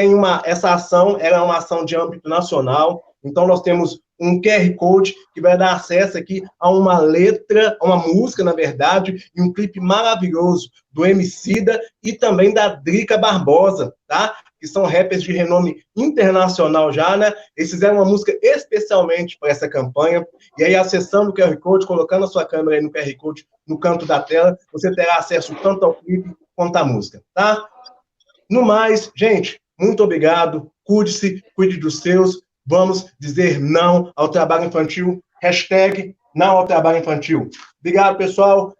essa ação é uma ação de âmbito nacional, então nós temos um QR Code que vai dar acesso aqui a uma letra, a uma música, na verdade, e um clipe maravilhoso do Emicida e também da Drica Barbosa, tá? Que são rappers de renome internacional já, né? Eles fizeram uma música especialmente para essa campanha, e aí acessando o QR Code, colocando a sua câmera aí no QR Code, no canto da tela, você terá acesso tanto ao clipe quanto à música, tá? No mais, gente, muito obrigado, cuide-se, cuide dos seus, vamos dizer não ao trabalho infantil, #não ao trabalho infantil. Obrigado, pessoal.